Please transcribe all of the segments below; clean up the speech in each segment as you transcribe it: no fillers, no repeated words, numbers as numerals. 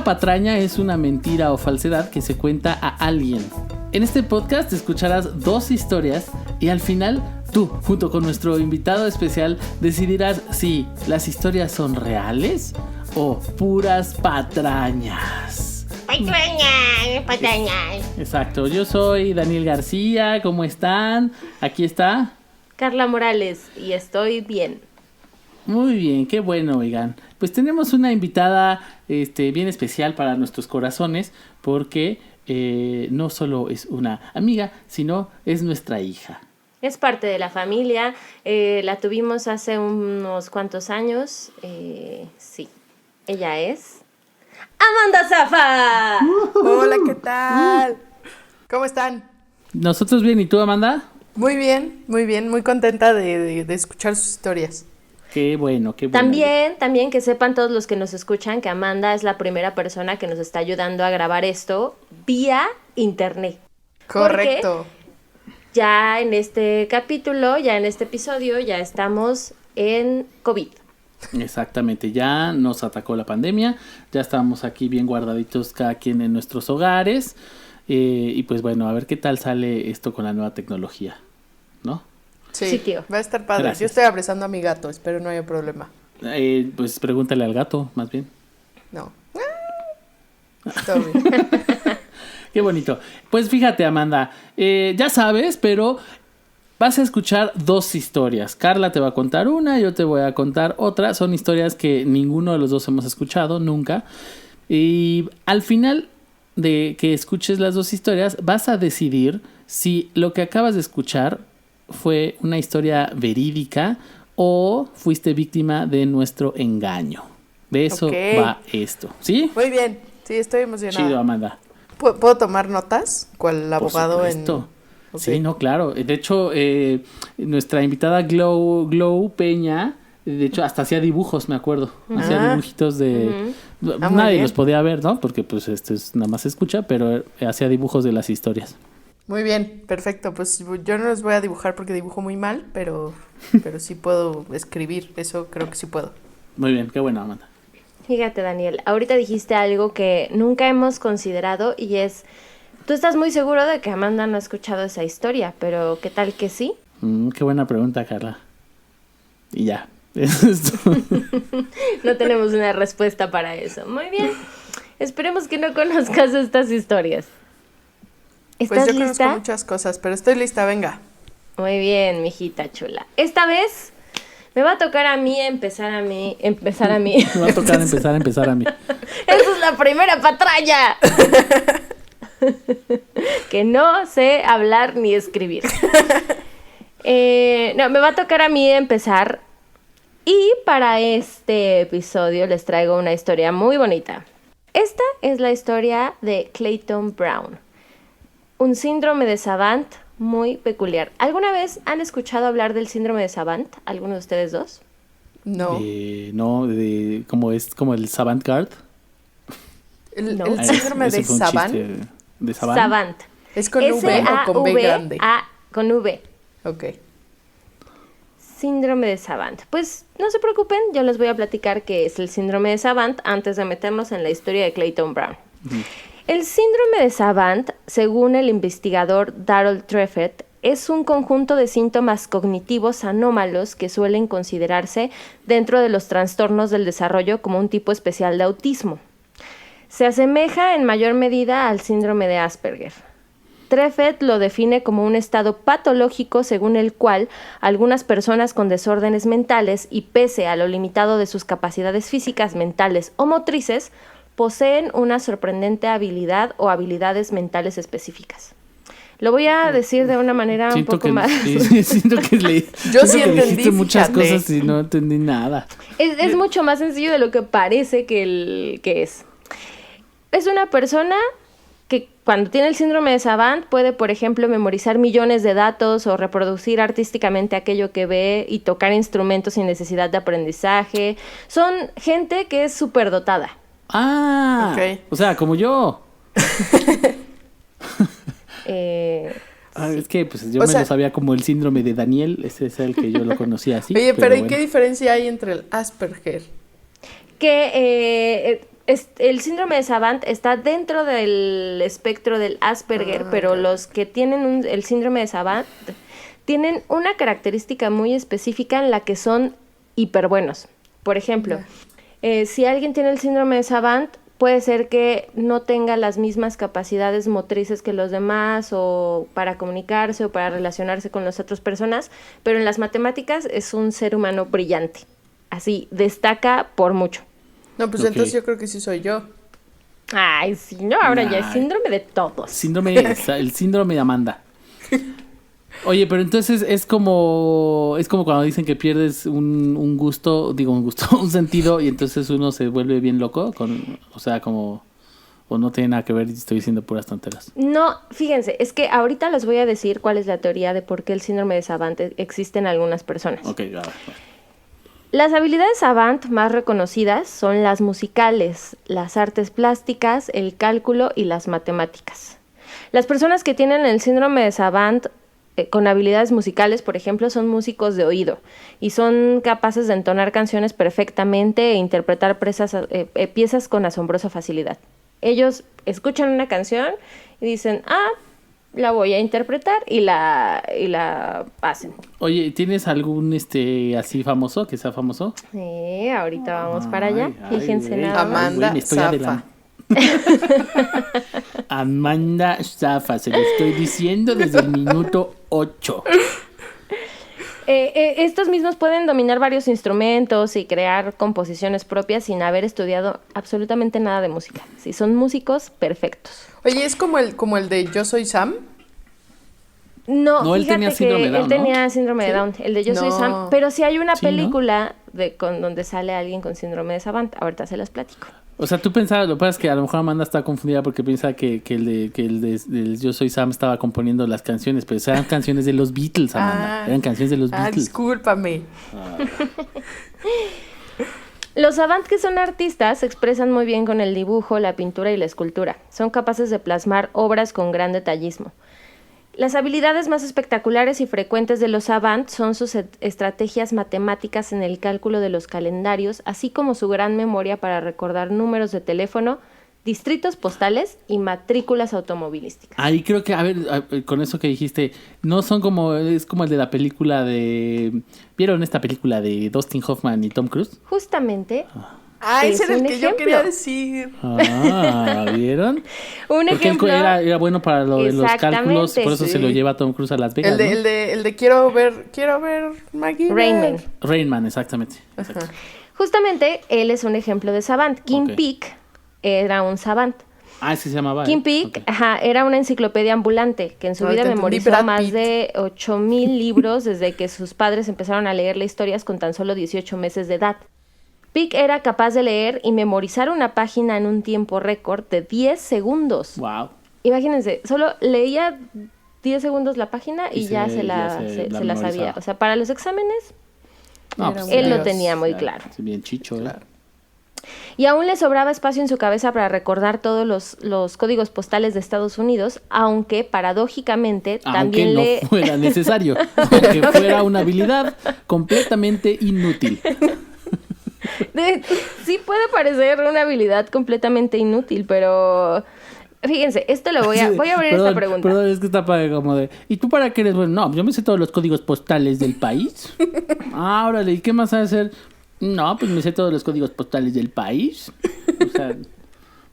Una patraña es una mentira o falsedad que se cuenta a alguien. En este podcast escucharás 2 historias y al final tú, junto con nuestro invitado especial, decidirás si las historias son reales o puras patrañas. Patrañas. Exacto, yo soy Daniel García, ¿cómo están? Aquí está Carla Morales y estoy bien. Muy bien, qué bueno, oigan. Pues tenemos una invitada bien especial para nuestros corazones porque no solo es una amiga, sino es nuestra hija. Es parte de la familia, la tuvimos hace unos cuantos años, sí. Ella es Amanda Zafa. Hola, ¿qué tal? ¿Cómo están? Nosotros bien, ¿y tú, Amanda? Muy bien, muy contenta de escuchar sus historias. Qué bueno, qué bueno. También que sepan todos los que nos escuchan que Amanda es la primera persona que nos está ayudando a grabar esto vía internet. Correcto. Porque ya en este capítulo, ya en este episodio, ya estamos en COVID. Exactamente, ya nos atacó la pandemia, ya estábamos aquí bien guardaditos cada quien en nuestros hogares y pues bueno, a ver qué tal sale esto con la nueva tecnología, ¿no? Sí, tío. Va a estar padre. Gracias. Yo estoy abrazando a mi gato, espero no haya problema. Pues pregúntale al gato, más bien. No. Todo bien. Qué bonito. Pues fíjate, Amanda, ya sabes, pero vas a escuchar 2 historias. Carla te va a contar una, yo te voy a contar otra. Son historias que ninguno de los dos hemos escuchado nunca. Y al final de que escuches las 2 historias, vas a decidir si lo que acabas de escuchar fue una historia verídica o fuiste víctima de nuestro engaño. De eso va esto, ¿sí? Muy bien, sí, estoy emocionada. Chido, Amanda. ¿Puedo tomar notas? ¿Cuál abogado? Por supuesto. Okay. Sí, no, claro. De hecho, nuestra invitada Glow Peña, de hecho, hasta hacía dibujos, me acuerdo. Hacía dibujitos de... Nadie los podía ver, ¿no? Porque pues nada más se escucha, pero hacía dibujos de las historias. Muy bien, perfecto. Pues yo no los voy a dibujar porque dibujo muy mal, pero sí puedo escribir. Eso creo que sí puedo. Muy bien, qué bueno, Amanda. Fíjate, Daniel, ahorita dijiste algo que nunca hemos considerado y es... Tú estás muy seguro de que Amanda no ha escuchado esa historia, pero ¿qué tal que sí? Qué buena pregunta, Carla. Y ya. No tenemos una respuesta para eso. Muy bien. Esperemos que no conozcas estas historias. ¿Estás pues yo lista? conozco muchas cosas, pero estoy lista, venga. Muy bien, mijita chula. Esta vez me va a tocar a mí empezar a mí. Me va a tocar empezar a mí. ¡Esa es la primera patraña! Que no sé hablar ni escribir. No, me va a tocar a mí empezar. Y para este episodio les traigo una historia muy bonita. Esta es la historia de Clayton Brown. Un síndrome de Savant muy peculiar. ¿Alguna vez han escuchado hablar del síndrome de Savant? ¿Alguno de ustedes dos? No. No, como es como el Savant Guard. El No. síndrome de Savant. ¿De Savant? Savant. ¿Es con V o con B grande? Con V. Ok. Síndrome de Savant. Pues no se preocupen, yo les voy a platicar qué es el síndrome de Savant antes de meternos en la historia de Clayton Brown. El síndrome de Savant, según el investigador Darrell Trefett, es un conjunto de síntomas cognitivos anómalos que suelen considerarse dentro de los trastornos del desarrollo como un tipo especial de autismo. Se asemeja en mayor medida al síndrome de Asperger. Trefett lo define como un estado patológico según el cual algunas personas con desórdenes mentales y pese a lo limitado de sus capacidades físicas, mentales o motrices, poseen una sorprendente habilidad o habilidades mentales específicas. Lo voy a decir de una manera un poco más... Siento que Yo sí entendí muchas cosas y no entendí nada. Es mucho más sencillo de lo que parece que es. Es una persona que cuando tiene el síndrome de Savant puede, por ejemplo, memorizar millones de datos o reproducir artísticamente aquello que ve y tocar instrumentos sin necesidad de aprendizaje. Son gente que es súper dotada. Ah, okay. O sea, como yo. Sí. Es que pues yo lo sabía como el síndrome de Daniel, ese es el que yo lo conocía así. Oye, pero ¿y bueno. qué diferencia hay entre el Asperger? Que El síndrome de Savant está dentro del espectro del Asperger, pero los que tienen el síndrome de Savant tienen una característica muy específica en la que son hiperbuenos. Por ejemplo, si alguien tiene el síndrome de Savant, puede ser que no tenga las mismas capacidades motrices que los demás, o para comunicarse o para relacionarse con las otras personas, pero en las matemáticas es un ser humano brillante. Así, destaca por mucho. No, pues entonces yo creo que sí soy yo. Ay, sí, no, ahora ya es síndrome de todos. El síndrome de Amanda. Oye, pero entonces es como cuando dicen que pierdes un sentido, y entonces uno se vuelve bien loco, o no tiene nada que ver, estoy diciendo puras tonteras. No, fíjense, es que ahorita les voy a decir cuál es la teoría de por qué el síndrome de Savant existe en algunas personas. Ok, a ver. Las habilidades Savant más reconocidas son las musicales, las artes plásticas, el cálculo y las matemáticas. Las personas que tienen el síndrome de Savant con habilidades musicales, por ejemplo, son músicos de oído y son capaces de entonar canciones perfectamente e interpretar piezas con asombrosa facilidad. Ellos escuchan una canción y dicen, la voy a interpretar, y la hacen. Oye, ¿tienes algún así famoso, que sea famoso? Sí, ahorita vamos para allá. Fíjense nada más. Amanda Zafa. Amanda Zafa, se lo estoy diciendo desde el minuto 8. Estos mismos pueden dominar varios instrumentos y crear composiciones propias sin haber estudiado absolutamente nada de música. Sí, son músicos perfectos. Oye, ¿es como el de Yo Soy Sam? No, él tenía síndrome de Down, él tenía síndrome de Down, el de Yo Soy Sam, pero sí hay una Sí, película donde sale alguien con síndrome de Savant. Ahorita se las platico. O sea, tú pensabas, lo que pasa es que a lo mejor Amanda está confundida porque piensa que el de Yo Soy Sam estaba componiendo las canciones, pero eran canciones de los Beatles, Amanda. Eran canciones de los Beatles. Discúlpame. Los Savant, que son artistas, se expresan muy bien con el dibujo, la pintura y la escultura. Son capaces de plasmar obras con gran detallismo. Las habilidades más espectaculares y frecuentes de los Savant son sus estrategias matemáticas en el cálculo de los calendarios, así como su gran memoria para recordar números de teléfono, distritos postales y matrículas automovilísticas. Ahí creo que, a ver, con eso que dijiste, no son es como el de la película ¿vieron esta película de Dustin Hoffman y Tom Cruise? Justamente. Ese era el que yo quería decir. ¿Vieron? Porque ejemplo, él era bueno para los cálculos, por eso se lo lleva Tom Cruise a Las Vegas. El de quiero ver MacGyver. Rain Man, exactamente. Justamente él es un ejemplo de Savant. Kim Peek era un Savant. Ese se llamaba. Kim Peek, era una enciclopedia ambulante que en su vida memorizó más de 8,000 libros desde que sus padres empezaron a leerle historias con tan solo 18 meses de edad. Peek era capaz de leer y memorizar una página en un tiempo récord de 10 segundos. Wow. Imagínense, solo leía 10 segundos la página y ya se la sabía. O sea, para los exámenes, él lo tenía muy claro. Bien chicho, claro. Y aún le sobraba espacio en su cabeza para recordar todos los códigos postales de Estados Unidos, aunque paradójicamente también no fuera necesario, aunque fuera una habilidad completamente inútil. Sí puede parecer una habilidad completamente inútil, pero fíjense, esto lo voy a abrir esta pregunta. Perdón, es que está como de, ¿y tú para qué eres bueno? No, yo me sé todos los códigos postales del país. Órale, ¿y qué más sabes hacer? No, pues me sé todos los códigos postales del país. O sea,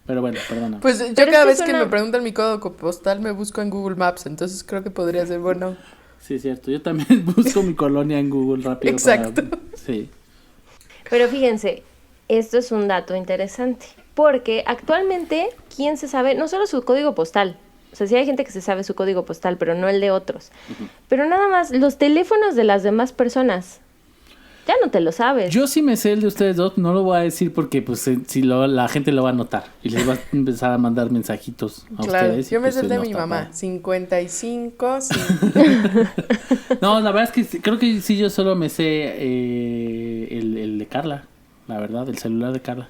pero bueno, perdona. Pues yo cada vez que me preguntan mi código postal me busco en Google Maps, entonces creo que podría ser bueno. Sí, es cierto, yo también busco mi colonia en Google rápido. Exacto. Sí. Pero fíjense, esto es un dato interesante, porque actualmente, ¿quién se sabe? No solo su código postal, o sea, sí hay gente que se sabe su código postal, pero no el de otros. Pero nada más, los teléfonos de las demás personas, ya no te lo sabes. Yo sí me sé el de ustedes dos, no lo voy a decir porque pues si la gente lo va a notar y les va a empezar a mandar mensajitos a ustedes. Yo me sé el de mi mamá, 55. No, la verdad es que creo que sí, yo solo me sé el de Carla, la verdad, el celular de Carla.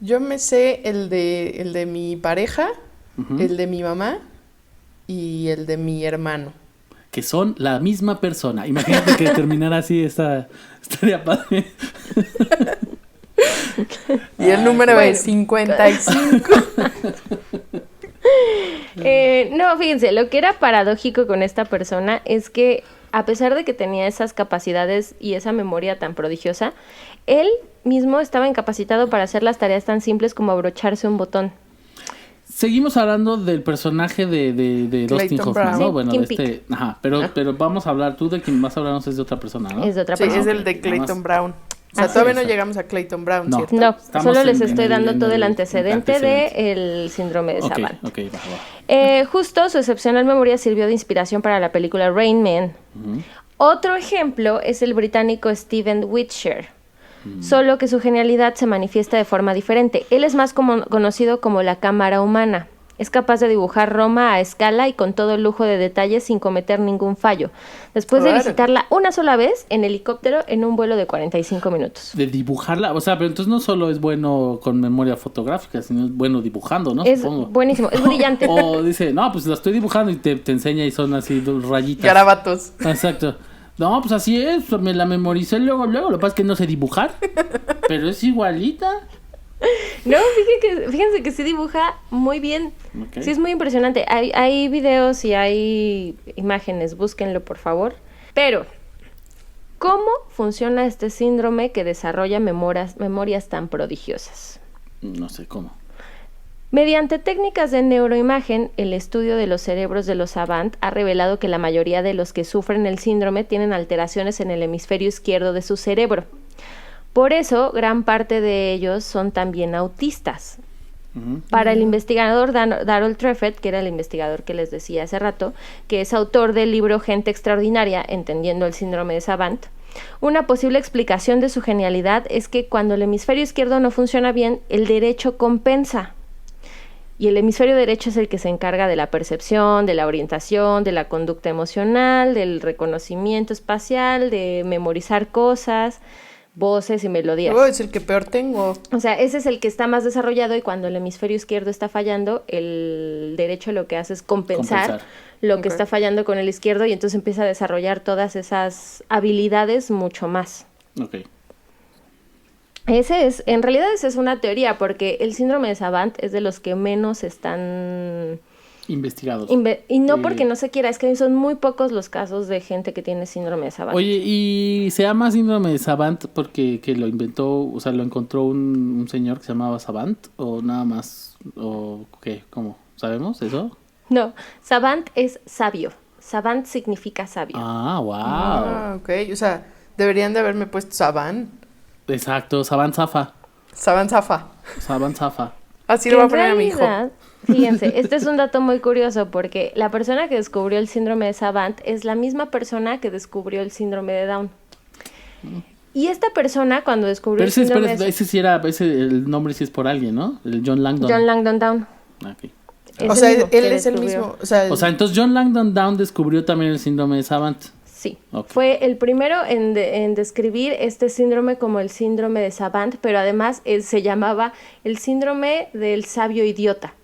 Yo me sé el de mi pareja, el de mi mamá y el de mi hermano. Que son la misma persona. Imagínate que terminara así estaría padre. Y el número es 55. No, fíjense, lo que era paradójico con esta persona es que a pesar de que tenía esas capacidades y esa memoria tan prodigiosa, él mismo estaba incapacitado para hacer las tareas tan simples como abrocharse un botón. Seguimos hablando del personaje de Dustin Clayton Hoffman, Brown. ¿no? Sí, Bueno, Kim de este... Ajá, pero vamos a hablar... Tú de quien vas a hablarnos es de otra persona, ¿no? Es de otra Sí, persona. es el de Nada Clayton más. Brown. O sea, Así todavía es. no llegamos a Clayton Brown, No. ¿cierto? No, Estamos solo les en estoy el- dando en todo el el antecedente antecedente. del síndrome de Ok, Savant. ok, va. Justo su excepcional memoria sirvió de inspiración para la película Rain Man. Otro ejemplo es el británico Stephen Witcher, solo que su genialidad se manifiesta de forma diferente. Él es más conocido como la cámara humana. Es capaz de dibujar Roma a escala y con todo lujo de detalles sin cometer ningún fallo. Después de Claro. visitarla una sola vez en helicóptero en un vuelo de 45 minutos. De dibujarla, o sea, pero entonces no solo es bueno con memoria fotográfica, sino es bueno dibujando, ¿no? Es Supongo. buenísimo, es brillante. O dice, no, pues la estoy dibujando y te enseña y son así dos rayitas. Garabatos. Exacto. No, pues así es, me la memoricé luego. Lo que pasa es que no sé dibujar, pero es igualita. No, fíjense que sí dibuja muy bien. Ok. Sí, es muy impresionante. Hay videos y hay imágenes, búsquenlo por favor. Pero, ¿cómo funciona este síndrome que desarrolla memorias tan prodigiosas? No sé cómo. Mediante técnicas de neuroimagen, el estudio de los cerebros de los Savant ha revelado que la mayoría de los que sufren el síndrome tienen alteraciones en el hemisferio izquierdo de su cerebro. Por eso, gran parte de ellos son también autistas. Para el investigador Darrell Treffett, que era el investigador que les decía hace rato, que es autor del libro Gente Extraordinaria, entendiendo el síndrome de Savant, una posible explicación de su genialidad es que cuando el hemisferio izquierdo no funciona bien, el derecho compensa. Y el hemisferio derecho es el que se encarga de la percepción, de la orientación, de la conducta emocional, del reconocimiento espacial, de memorizar cosas, voces y melodías. Oh, es el que peor tengo. O sea, ese es el que está más desarrollado y cuando el hemisferio izquierdo está fallando, el derecho lo que hace es compensar. Lo que Ok. está fallando con el izquierdo y entonces empieza a desarrollar todas esas habilidades mucho más. Ok. En realidad esa es una teoría porque el síndrome de Savant es de los que menos están... Investigados. Y no porque no se quiera, es que son muy pocos los casos de gente que tiene síndrome de Savant. Oye, ¿y se llama síndrome de Savant porque que lo inventó, o sea, lo encontró un señor que se llamaba Savant? ¿O nada más? ¿O qué? ¿Cómo? ¿Sabemos eso? No, Savant es sabio. Savant significa sabio. Ah, wow. Ah, ok. O sea, deberían de haberme puesto Saban. Exacto, Savant Zafa. Saban Zafa. Savant Zafa. Así Que lo voy a en poner a mi hijo. realidad, fíjense, este es un dato muy curioso porque la persona que descubrió el síndrome de Savant es la misma persona que descubrió el síndrome de Down. Y esta persona cuando descubrió Pero el síndrome de ese sí era, el nombre sí es por alguien, ¿no? El John Langdon. John Langdon Down. Ah, ok. Es O el sea, mismo él que es el descubrió. mismo. O sea, O sea, entonces John Langdon Down descubrió también el síndrome de Savant. Sí, Ok. fue el primero en describir este síndrome como el síndrome de Savant, pero además se llamaba el síndrome del sabio idiota.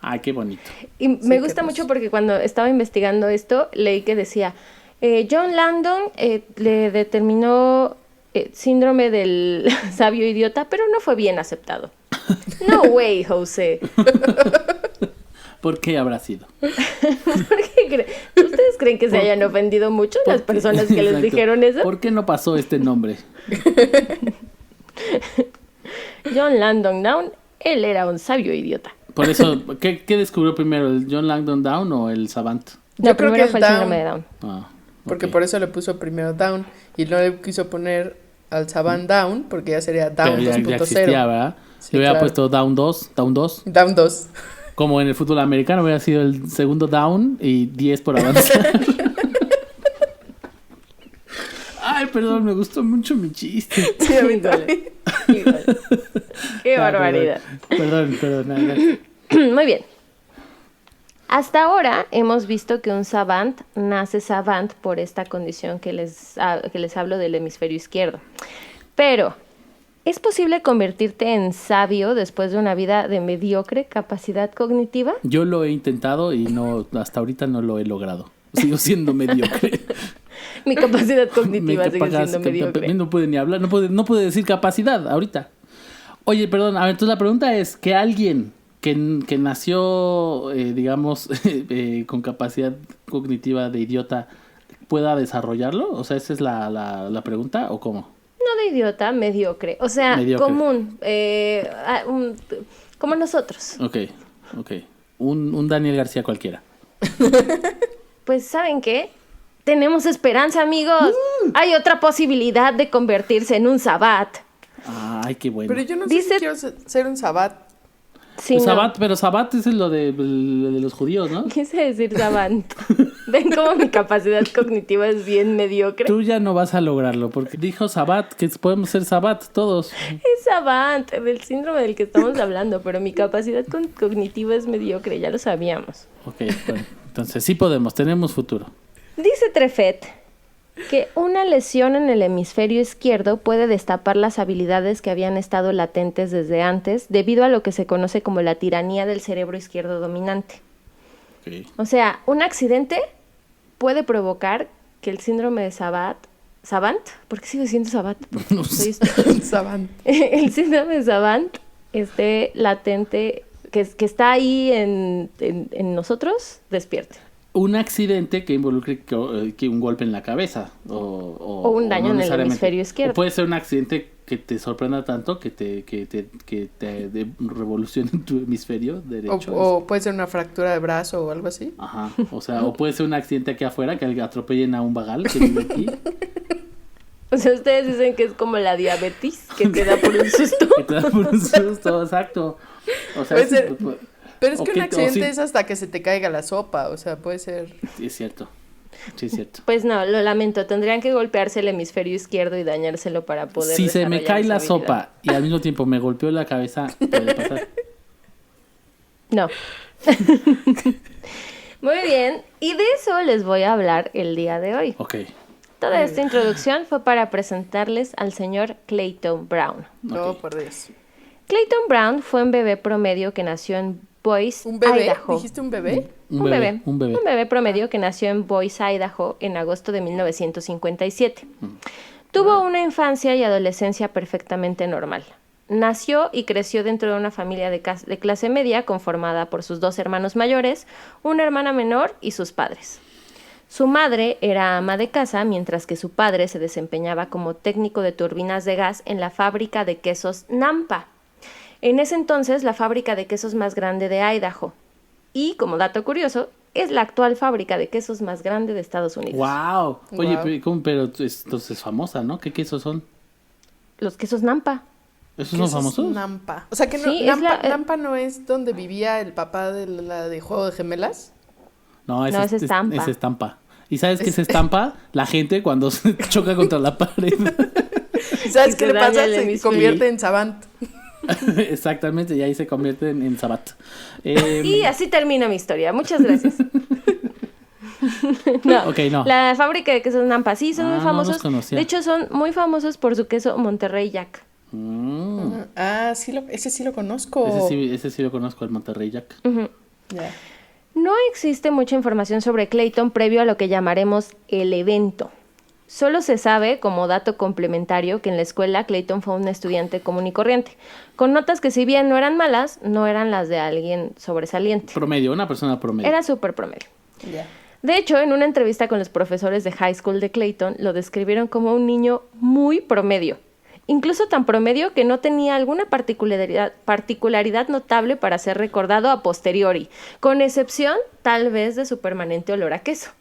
Ay, qué bonito. Y me gusta qué mucho porque cuando estaba investigando esto, leí que decía, John Langdon le determinó síndrome del sabio idiota, pero no fue bien aceptado. No way, José. ¿Por qué habrá sido? ¿Ustedes creen que se hayan ofendido mucho las ¿Por qué? personas que les Exacto. dijeron eso? ¿Por qué no pasó este nombre? John Langdon Down, él era un sabio idiota. Por eso, ¿qué descubrió primero? ¿El John Langdon Down o el Savant? Yo No, creo primero que fue el el síndrome de Down. Down. Ah, porque ok. por eso le puso primero Down. Y no le quiso poner al Saban Down, porque ya sería Pero Down ya 2.0. existía, ¿verdad? Sí, Yo hubiera claro. puesto Down 2, Down 2. Down 2. Como en el fútbol americano hubiera sido el segundo down y 10 por avanzar. Ay, perdón, me gustó mucho mi chiste. Sí, a mí Híjole, también. híjole. Qué Ah, barbaridad. Perdón. Nada. Muy bien. Hasta ahora hemos visto que un savant nace savant por esta condición que les hablo del hemisferio izquierdo. Pero, ¿es posible convertirte en sabio después de una vida de mediocre capacidad cognitiva? Yo lo he intentado y no, hasta ahorita no lo he logrado. Sigo siendo mediocre. Mi capacidad cognitiva sigue Capaz siendo que mediocre. no puede ni hablar, no puede decir capacidad ahorita. Oye, perdón, a ver, entonces la pregunta es que alguien que nació, digamos, con capacidad cognitiva de idiota pueda desarrollarlo, o sea, esa es la pregunta, ¿o cómo? No de idiota, mediocre. O sea, Mediocre. común. Como nosotros. Ok. Un Daniel García cualquiera. Pues, ¿saben qué? Tenemos esperanza, amigos. Hay otra posibilidad de convertirse en un Sabbat. Ay, qué bueno. Pero yo no sé Dice- si quiero ser un Sabbat. Sí, Pues no. Sabbat, pero Sabbat es lo de los judíos, ¿no? Quise decir Savant. Ven cómo mi capacidad cognitiva es bien mediocre. Tú ya no vas a lograrlo, porque dijo Sabbat, que podemos ser Sabbat todos. Es Savant, del síndrome del que estamos hablando, pero mi capacidad cognitiva es mediocre, ya lo sabíamos. Ok, bueno, entonces sí podemos, tenemos futuro. Dice Trefet que una lesión en el hemisferio izquierdo puede destapar las habilidades que habían estado latentes desde antes debido a lo que se conoce como la tiranía del cerebro izquierdo dominante. Ok. O sea, un accidente puede provocar que el síndrome de Savant, ¿por qué sigo diciendo Savant? Porque No soy Savant. el síndrome de Savant esté latente, que está ahí en nosotros, despierte. Un accidente que involucre que un golpe en la cabeza o un daño no en el necesariamente. hemisferio izquierdo. O puede ser un accidente que te sorprenda tanto que te revolucione en tu hemisferio derecho. O puede ser una fractura de brazo o algo así. Ajá, o sea, o puede ser un accidente aquí afuera que atropellen a un vagal que vive aquí. O sea, ustedes dicen que es como la diabetes, que te da por un susto. Que te da por un susto, exacto. O sea, Puede sí, ser- pues, Pero es o que que- un o accidente sí. es hasta que se te caiga la sopa. O sea, puede ser. sí, es cierto. Sí, es cierto. Pues no, lo lamento, tendrían que golpearse el hemisferio izquierdo y dañárselo para poder Si se me desarrollar cae esa la habilidad. sopa y al mismo tiempo me golpeó la cabeza, puede pasar. No. Muy bien, y de eso les voy a hablar el día de hoy. Ok. Toda esta introducción fue para presentarles al señor Clayton Brown. No, Ok. por Dios. Clayton Brown fue un bebé promedio que nació en Boise, ¿Un bebé? Idaho. ¿Dijiste un bebé? Un bebé. Un bebé promedio que nació en Boise, Idaho, en agosto de 1957. Tuvo una infancia y adolescencia perfectamente normal. Nació y creció dentro de una familia de clase media conformada por sus dos hermanos mayores, una hermana menor y sus padres. Su madre era ama de casa, mientras que su padre se desempeñaba como técnico de turbinas de gas en la fábrica de quesos Nampa. En ese entonces, la fábrica de quesos más grande de Idaho. Y, como dato curioso, es la actual fábrica de quesos más grande de Estados Unidos. Wow. Oye, Wow. pero entonces es famosa, ¿no? ¿Qué quesos son? Los quesos Nampa. ¿Esos ¿Qué son es famosos? Nampa. O sea, que no, Sí, es Nampa, la- Nampa no es donde vivía el papá de la de Juego de Gemelas. No, No, es estampa. Es estampa. ¿Y sabes qué es estampa? La gente cuando se choca contra la pared. ¿Sabes Y qué se le pasa? daña el Se hemisferio. convierte en Savant. Exactamente, y ahí se convierte en Sabbat. Y así termina mi historia. Muchas gracias. No, Ok, no. La fábrica de quesos Nampa, sí, son Ah, muy no famosos. los conocía. De hecho, son muy famosos por su queso Monterrey Jack. Mm, Sí ese sí lo conozco. ese sí lo conozco, el Monterrey Jack. Ya. No existe mucha información sobre Clayton previo a lo que llamaremos el evento. Solo se sabe, como dato complementario, que en la escuela Clayton fue un estudiante común y corriente, con notas que si bien no eran malas, no eran las de alguien sobresaliente. Promedio, una persona promedio. Era súper promedio. Ya. De hecho, en una entrevista con los profesores de high school de Clayton, lo describieron como un niño muy promedio. Incluso tan promedio que no tenía alguna particularidad notable para ser recordado a posteriori, con excepción, tal vez, de su permanente olor a queso.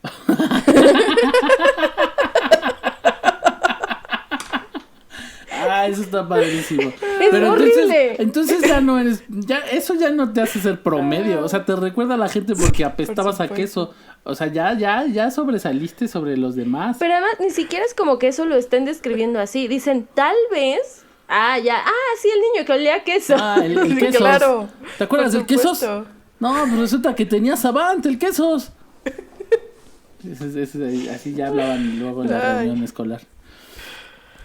Ah, eso está padrísimo. Es horrible. Entonces ya no eres, eso ya no te hace ser promedio. O sea, te recuerda a la gente porque apestabas a supuesto. queso. O sea, ya sobresaliste sobre los demás. Pero además, ni siquiera es como que eso lo estén describiendo así. Dicen, tal vez... sí, el niño que olía a queso. El Sí, quesos. claro. ¿Te acuerdas Por del quesos? supuesto. No, pues resulta que tenía Savant, el quesos. Así ya hablaban luego en la Ay. reunión escolar.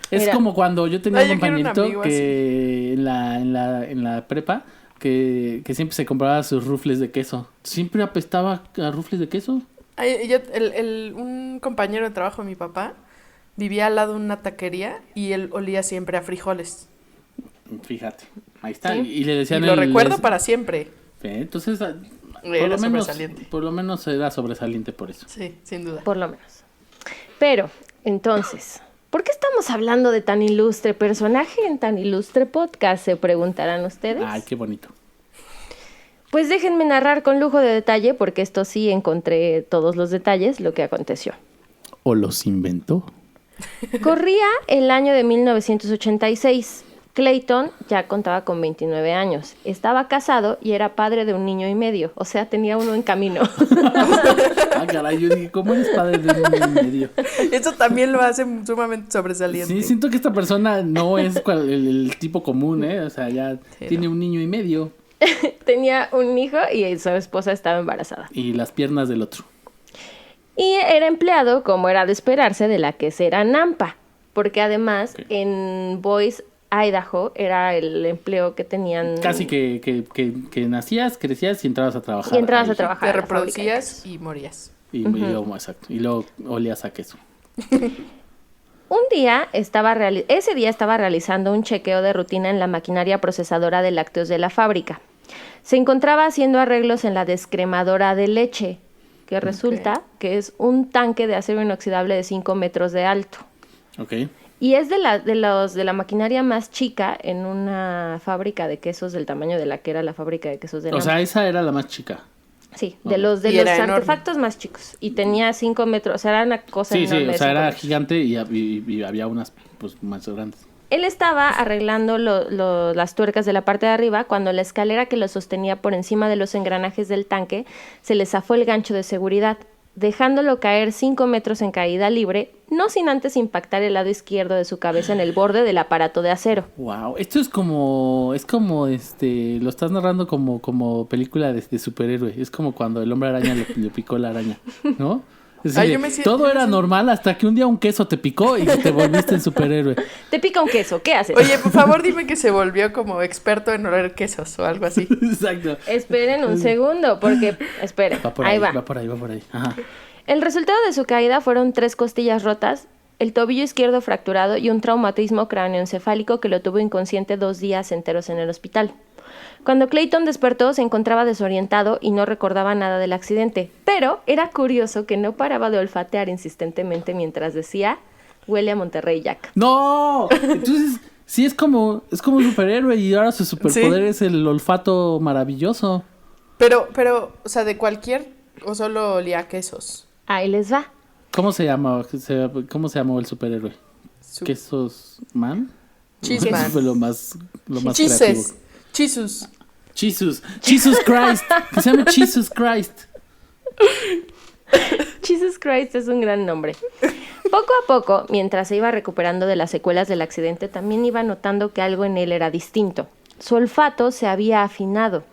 Es Mira. como cuando yo tenía Ay, un yo quiero un compañerito amigo que en la prepa que siempre se compraba sus rufles de queso. Siempre apestaba a rufles de queso. Un compañero de trabajo de mi papá vivía al lado de una taquería y él olía siempre a frijoles. Fíjate, ahí está. Sí. Y le decían... Y lo recuerdo para siempre. Entonces, Era sobresaliente. por lo menos era sobresaliente por eso. Sí, sin duda. Por lo menos. Pero, entonces, ¿por qué estamos hablando de tan ilustre personaje en tan ilustre podcast? Se preguntarán ustedes. Ay, qué bonito. Pues déjenme narrar con lujo de detalle, porque esto sí encontré todos los detalles, lo que aconteció. ¿O los inventó? Corría el año de 1986. Clayton ya contaba con 29 años. Estaba casado y era padre de un niño y medio. O sea, tenía uno en camino. Ah, caray, yo dije, ¿cómo eres padre de un niño y medio? Eso también lo hace sumamente sobresaliente. Sí, siento que esta persona no es el tipo común, ¿eh? O sea, ya tiene un niño y medio. Tenía un hijo y su esposa estaba embarazada. Y las piernas del otro. Y era empleado, como era de esperarse, de la quesera Nampa. Porque además, en Boise, Idaho, era el empleo que tenían... Casi que nacías, crecías y entrabas a trabajar. Y entrabas ahí. a trabajar. Te a la fábrica de reproducías quesos. y morías. Y luego, exacto. Y luego olías a queso. Un día ese día estaba realizando un chequeo de rutina en la maquinaria procesadora de lácteos de la fábrica. Se encontraba haciendo arreglos en la descremadora de leche, que resulta que es un tanque de acero inoxidable de 5 metros de alto. Ok. Y es de la maquinaria más chica en una fábrica de quesos del tamaño de la que era la fábrica de quesos de O Nampa. sea, esa era la más chica. Sí, Ok. de los Y era enorme. artefactos más chicos. Y tenía 5 metros, o sea, era una cosa Sí, enorme. sí, o de sea, 5 era metros. gigante y había unas pues más grandes. Él estaba arreglando las tuercas de la parte de arriba cuando la escalera que lo sostenía por encima de los engranajes del tanque se le zafó el gancho de seguridad, dejándolo caer 5 metros en caída libre, no sin antes impactar el lado izquierdo de su cabeza en el borde del aparato de acero. Wow, esto es como lo estás narrando como película de superhéroe. Es como cuando el hombre araña le picó la araña, ¿no? Es Ay, decir, todo era normal hasta que un día un queso te picó y te volviste el superhéroe. Te pica un queso, ¿qué haces? Oye, por favor, dime que se volvió como experto en oler quesos o algo así. Exacto. Esperen un segundo, porque... Esperen, Va por ahí ahí, va. va por ahí, va por ahí. Ajá. El resultado de su caída fueron 3 costillas rotas, el tobillo izquierdo fracturado y un traumatismo cráneoencefálico que lo tuvo inconsciente 2 días enteros en el hospital. Cuando Clayton despertó se encontraba desorientado y no recordaba nada del accidente, pero era curioso que no paraba de olfatear insistentemente mientras decía, huele a Monterrey Jack. ¡No! Entonces, sí es como un superhéroe y ahora su superpoder es el olfato maravilloso. Pero, o sea, de cualquier o solo olía a quesos. Ahí les va. ¿Cómo se llama? ¿Cómo se llamó el superhéroe? ¿Quesos Man? Cheeseman. Eso fue lo más creativo. Cheeses. Jesus. Jesus Christ. Que se llame Jesus Christ. Jesus Christ es un gran nombre. Poco a poco, mientras se iba recuperando de las secuelas del accidente, también iba notando que algo en él era distinto. Su olfato se había afinado.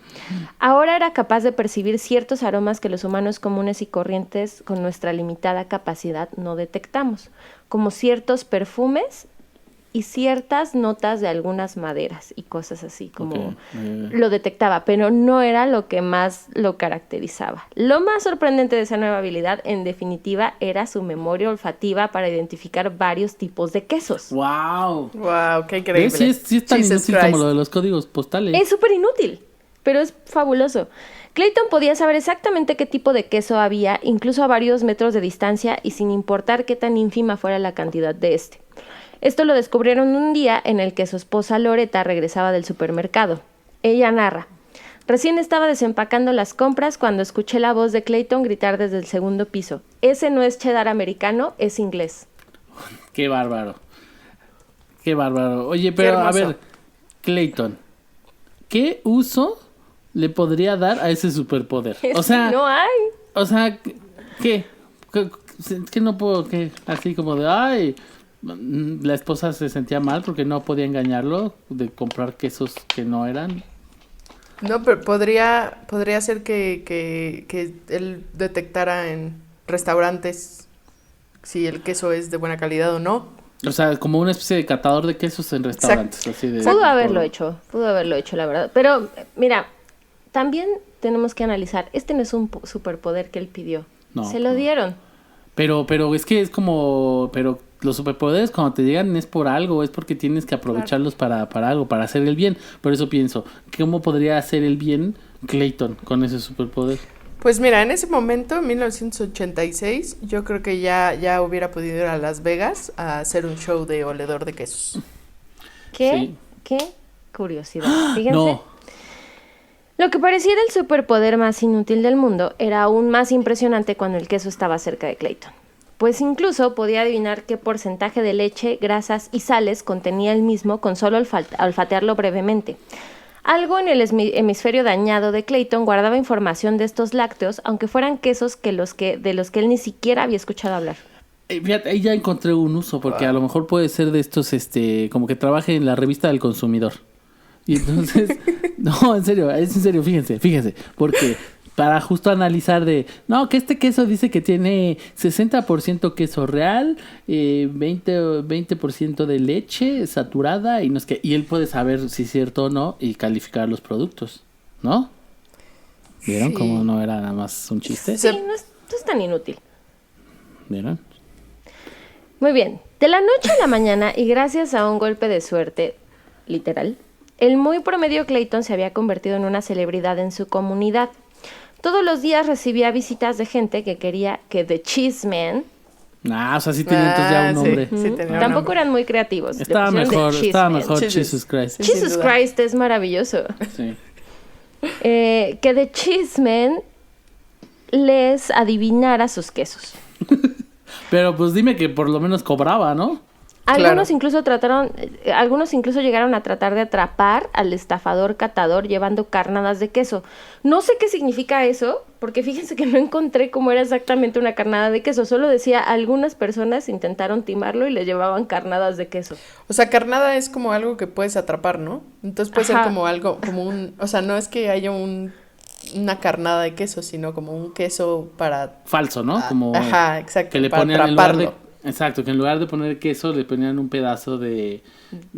Ahora era capaz de percibir ciertos aromas que los humanos comunes y corrientes con nuestra limitada capacidad no detectamos, como ciertos perfumes y ciertas notas de algunas maderas y cosas así, como Ok, lo detectaba, pero no era lo que más lo caracterizaba. Lo más sorprendente de esa nueva habilidad, en definitiva, era su memoria olfativa para identificar varios tipos de quesos. ¡Wow! Wow, qué increíble. ¿Ves? Sí es tan Jesus inútil Christ. como lo de los códigos postales. Es súper inútil, pero es fabuloso. Clayton podía saber exactamente qué tipo de queso había, incluso a varios metros de distancia y sin importar qué tan ínfima fuera la cantidad de este. Esto lo descubrieron un día en el que su esposa Loretta regresaba del supermercado. Ella narra: recién estaba desempacando las compras cuando escuché la voz de Clayton gritar desde el segundo piso. Ese no es cheddar americano, es inglés. ¡Qué bárbaro! ¡Qué bárbaro! Oye, pero a ver, Clayton, ¿qué uso le podría dar a ese superpoder? O sea, no hay. o sea, ¿qué? ¿Qué no puedo? ¿Qué? Así como de, ay, la esposa se sentía mal porque no podía engañarlo de comprar quesos que no eran. No, pero podría ser que él detectara en restaurantes si el queso es de buena calidad o no. O sea, como una especie de catador de quesos en restaurantes. Así de, Pudo haberlo hecho, la verdad. Pero, mira, también tenemos que analizar, este no es un superpoder que él pidió. No, Se lo no. dieron. Pero es que es como... Pero los superpoderes cuando te llegan es por algo, es porque tienes que aprovecharlos para algo, para hacer el bien. Por eso pienso, ¿cómo podría hacer el bien Clayton con ese superpoder? Pues mira, en ese momento, en 1986, yo creo que ya hubiera podido ir a Las Vegas a hacer un show de oledor de quesos. ¿Qué curiosidad? Fíjense. No. Lo que pareciera el superpoder más inútil del mundo era aún más impresionante cuando el queso estaba cerca de Clayton. Pues incluso podía adivinar qué porcentaje de leche, grasas y sales contenía el mismo con solo olfatearlo brevemente. Algo en el hemisferio dañado de Clayton guardaba información de estos lácteos, aunque fueran quesos de los que él ni siquiera había escuchado hablar. Fíjate, ahí ya encontré un uso, porque a lo mejor puede ser de estos, como que trabaje en la revista del consumidor. Y entonces, no, en serio, fíjense, porque para justo analizar que este queso dice que tiene 60% queso real, 20% de leche saturada y no es que, y él puede saber si es cierto o no y calificar los productos, ¿no? ¿Vieron Sí. cómo no era nada más un chiste? Sí, no es tan inútil. ¿Vieron? Muy bien, de la noche a la mañana y gracias a un golpe de suerte, literal, el muy promedio Clayton se había convertido en una celebridad en su comunidad. Todos los días recibía visitas de gente que quería que The Cheese Man... O sea, sí tenía entonces ya un nombre. Sí, tenía un Tampoco nombre. eran muy creativos. Le Estaba pusieron The Cheese Man. mejor Jesus Christ. Sí, sin Jesus duda. Christ es maravilloso. Sí. Que The Cheese Man les adivinara sus quesos. Pero pues dime que por lo menos cobraba, ¿no? Algunos incluso llegaron a tratar de atrapar al estafador catador llevando carnadas de queso. No sé qué significa eso, porque fíjense que no encontré cómo era exactamente una carnada de queso. Solo decía, algunas personas intentaron timarlo y le llevaban carnadas de queso. O sea, carnada es como algo que puedes atrapar, ¿no? Entonces puede ser Ajá. como algo, como un... O sea, no es que haya una carnada de queso, sino como un queso para... Falso, ¿no? Como Ajá, exacto, que le para ponían en lugar de... atraparlo. Exacto, que en lugar de poner queso le ponían un pedazo de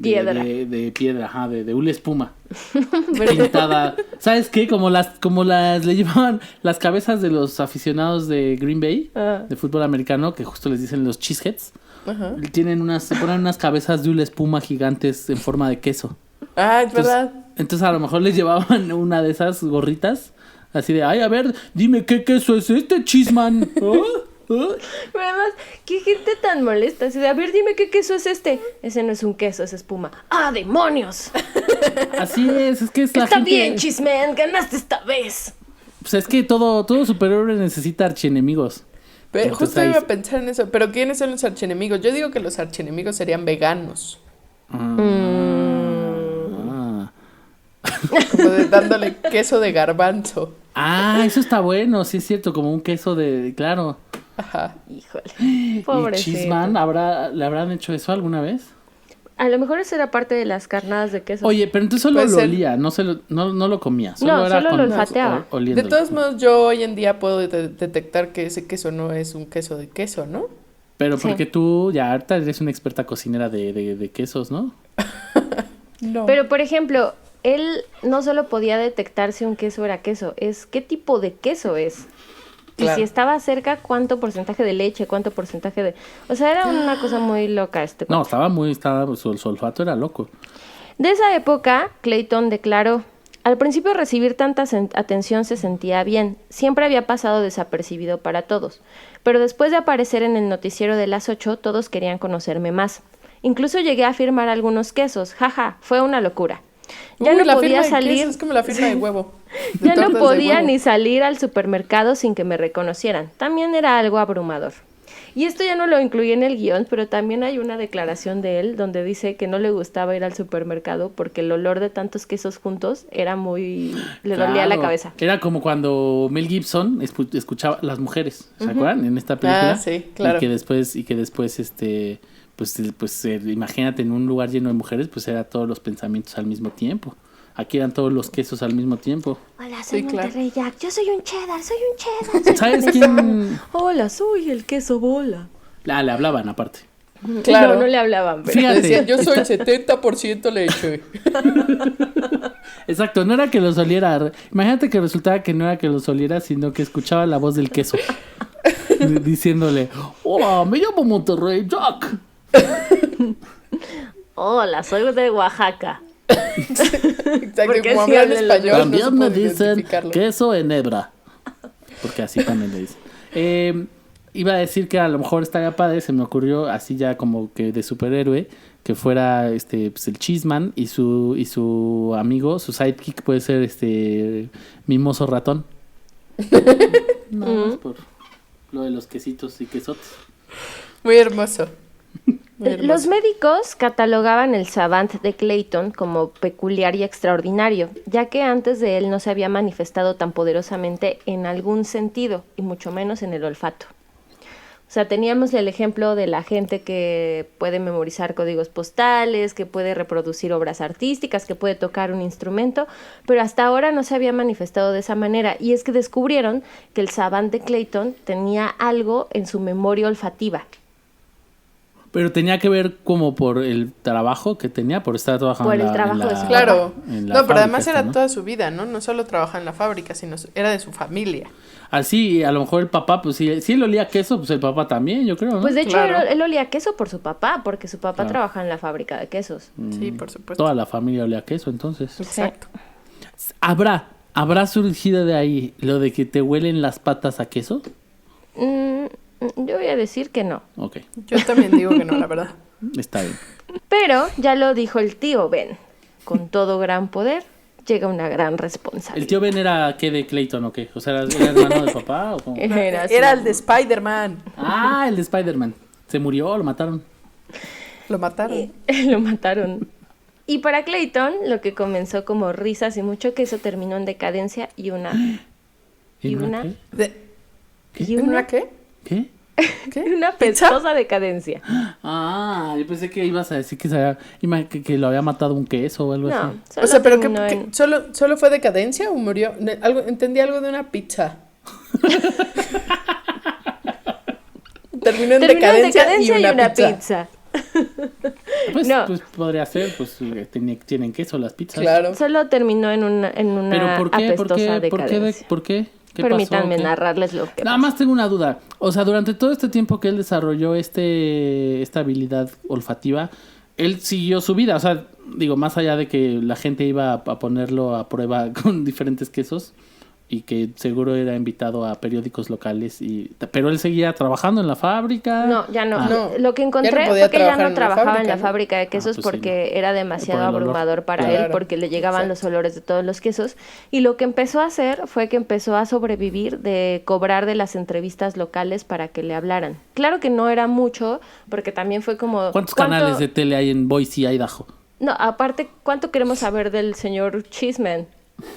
Piedra. de piedra, ajá, de una espuma pintada. ¿Sabes qué? Como las le llevaban las cabezas de los aficionados de Green Bay, de fútbol americano, que justo les dicen los cheeseheads. Ajá. Se ponen unas cabezas de una espuma gigantes en forma de queso. Ah, es verdad. Entonces a lo mejor les llevaban una de esas gorritas, así de, ay, a ver, dime qué queso es este, Cheeseman. Pero además, qué gente tan molesta. Así de, a ver, dime qué queso es este. Ese no es un queso, es espuma. ¡Ah, demonios! Así es que es la Está gente... bien, Chisman, ganaste esta vez. Pues es que todo superhéroe necesita archienemigos. Pero Entonces justo ahí- iba a pensar en eso. ¿Pero quiénes son los archienemigos? Yo digo que los archienemigos serían veganos. Ah. Como dándole queso de garbanzo. Eso está bueno, sí es cierto, como un queso de... Claro. Ajá. Híjole, ¿Y pobrecito. Cheeseman le habrán hecho eso alguna vez? A lo mejor eso era parte de las carnadas de queso. Oye, pero entonces solo Puede lo ser. olía, no lo comía. No, solo lo olfateaba. De oliéndolo. todos modos, yo hoy en día puedo detectar que ese queso no es un queso de queso, ¿no? Pero Sí. porque tú ya ahorita eres una experta cocinera de quesos, ¿no? No. Pero, por ejemplo, él no solo podía detectar si un queso era queso, es qué tipo de queso es. Y Claro. si estaba cerca, cuánto porcentaje de leche, cuánto porcentaje de... O sea, era una cosa muy loca No, su olfato era loco. De esa época, Clayton declaró, al principio recibir tanta atención se sentía bien, siempre había pasado desapercibido para todos, pero después de aparecer en el noticiero de las 8, todos querían conocerme más. Incluso llegué a firmar algunos quesos, jaja, fue una locura. Ya Uy, no la podía firma de salir, queso es como la firma de huevo. de ya no tortas de podía huevo. ni salir al supermercado sin que me reconocieran. También era algo abrumador. Y esto ya no lo incluí en el guión, pero también hay una declaración de él donde dice que no le gustaba ir al supermercado porque el olor de tantos quesos juntos era muy... le dolía la Claro. cabeza. Era como cuando Mel Gibson escuchaba las mujeres, ¿se acuerdan? En esta película. Ah, sí, claro. Y que después imagínate en un lugar lleno de mujeres, pues era todos los pensamientos al mismo tiempo. Aquí eran todos los quesos al mismo tiempo. Hola, soy Sí, claro. Monterrey Jack. Yo soy un cheddar, soy un cheddar. soy ¿Sabes parmesano. quién? Hola, soy el queso bola. Le hablaban aparte. Claro. No, no le hablaban. Pero... Fíjate. Decía, yo soy 70% leche. Exacto, no era que los oliera. Imagínate que resultaba que no era que los oliera, sino que escuchaba la voz del queso. diciéndole, hola, me llamo Monterrey Jack. Hola, soy de Oaxaca. Exacto, Porque como sí hablan hablan español, no También se me puede dicen identificarlo. queso en hebra. Porque así también le dicen. Iba a decir que a lo mejor estaría padre, se me ocurrió así ya como que de superhéroe, que fuera pues el Cheeseman y su amigo, su sidekick puede ser Mimoso Ratón. Nada más por lo de los quesitos y quesotes. Muy hermoso. Muy hermoso. Los médicos catalogaban el Savant de Clayton como peculiar y extraordinario, ya que antes de él no se había manifestado tan poderosamente en algún sentido, y mucho menos en el olfato. O sea, teníamos el ejemplo de la gente que puede memorizar códigos postales, que puede reproducir obras artísticas, que puede tocar un instrumento, pero hasta ahora no se había manifestado de esa manera. Y es que descubrieron que el Savant de Clayton tenía algo en su memoria olfativa. Pero tenía que ver como por el trabajo que tenía, por estar trabajando Por el trabajo de su Claro. en la No, pero fábrica además era ¿no? toda su vida, ¿no? No solo trabajaba en la fábrica, sino era de su familia. Así, a lo mejor el papá, pues si él olía a queso, pues el papá también, yo creo, ¿no? Pues de hecho Claro. él olía queso por su papá, porque su papá Claro. trabajaba en la fábrica de quesos. Sí, por supuesto. Toda la familia olía a queso, entonces. Exacto. ¿Habrá surgido de ahí lo de que te huelen las patas a queso? Yo voy a decir que no. Ok, Yo también digo que no, la verdad. está bien. Pero ya lo dijo el tío Ben, con todo gran poder llega una gran responsabilidad. ¿El tío Ben era qué de Clayton o qué? O sea, ¿era hermano de papá o cómo? Era así. Era el de Spider-Man. Ah, el de Spider-Man. ¿Se murió? ¿Lo mataron? Lo mataron. Lo mataron. Y para Clayton, lo que comenzó como risas y mucho queso terminó en decadencia y una... ¿Y una? qué? ¿De- Y ¿En una, una qué? ¿Qué? ¿Qué? una ¿Pizza? pestosa decadencia. Ah, yo pensé que ibas a decir que lo había matado un queso o algo No, así. solo O sea, pero terminó en... ¿solo fue decadencia o murió? Entendí algo de una pizza. Terminó en decadencia y una pizza. Pues, No. pues podría ser, pues tienen queso las pizzas. Claro. Solo terminó en una Pero ¿por qué? apestosa decadencia. ¿Por qué? ¿Qué Permítanme pasó? ¿Qué? narrarles lo que Nada pasó. más tengo una duda. O sea, durante todo este tiempo que él desarrolló esta habilidad olfativa, él siguió su vida. O sea, digo, más allá de que la gente iba a ponerlo a prueba con diferentes quesos y que seguro era invitado a periódicos locales, pero él seguía trabajando en la fábrica. No, ya no. Ah, No. Lo que encontré Ya no podía fue que ya trabajar no en la trabajaba en fábrica, la ¿no? fábrica de quesos pues sí, porque era demasiado Por el olor. abrumador para Claro. él, porque le llegaban Exacto. los olores de todos los quesos. Y lo que empezó a hacer fue que empezó a sobrevivir de cobrar de las entrevistas locales para que le hablaran. Claro que no era mucho, porque también fue como... ¿Cuántos ¿cuánto- canales de tele hay en Boise, Idaho? No, aparte, ¿cuánto queremos saber del señor Cheeseman?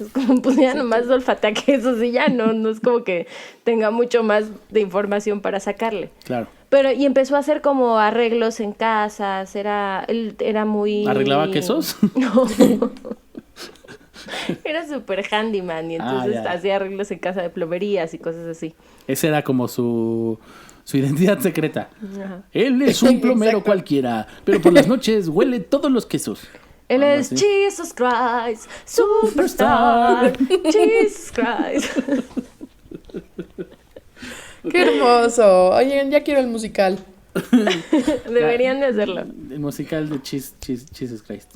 Es como, pues ya nomás olfatea quesos y ya no es como que tenga mucho más de información para sacarle. Claro. Pero, y empezó a hacer como arreglos en casas, él era muy... ¿Arreglaba quesos? No. Era súper handyman y entonces ya. hacía arreglos en casa de plomerías y cosas así. Esa era como su identidad secreta. Ajá. Él es un plomero Exacto. cualquiera, pero por las noches huele todos los quesos. Él Algo es así. Jesus Christ, Superstar, Jesus Christ. ¡Qué hermoso! Oye, ya quiero el musical. Deberían de hacerlo. El musical de Jesus Christ.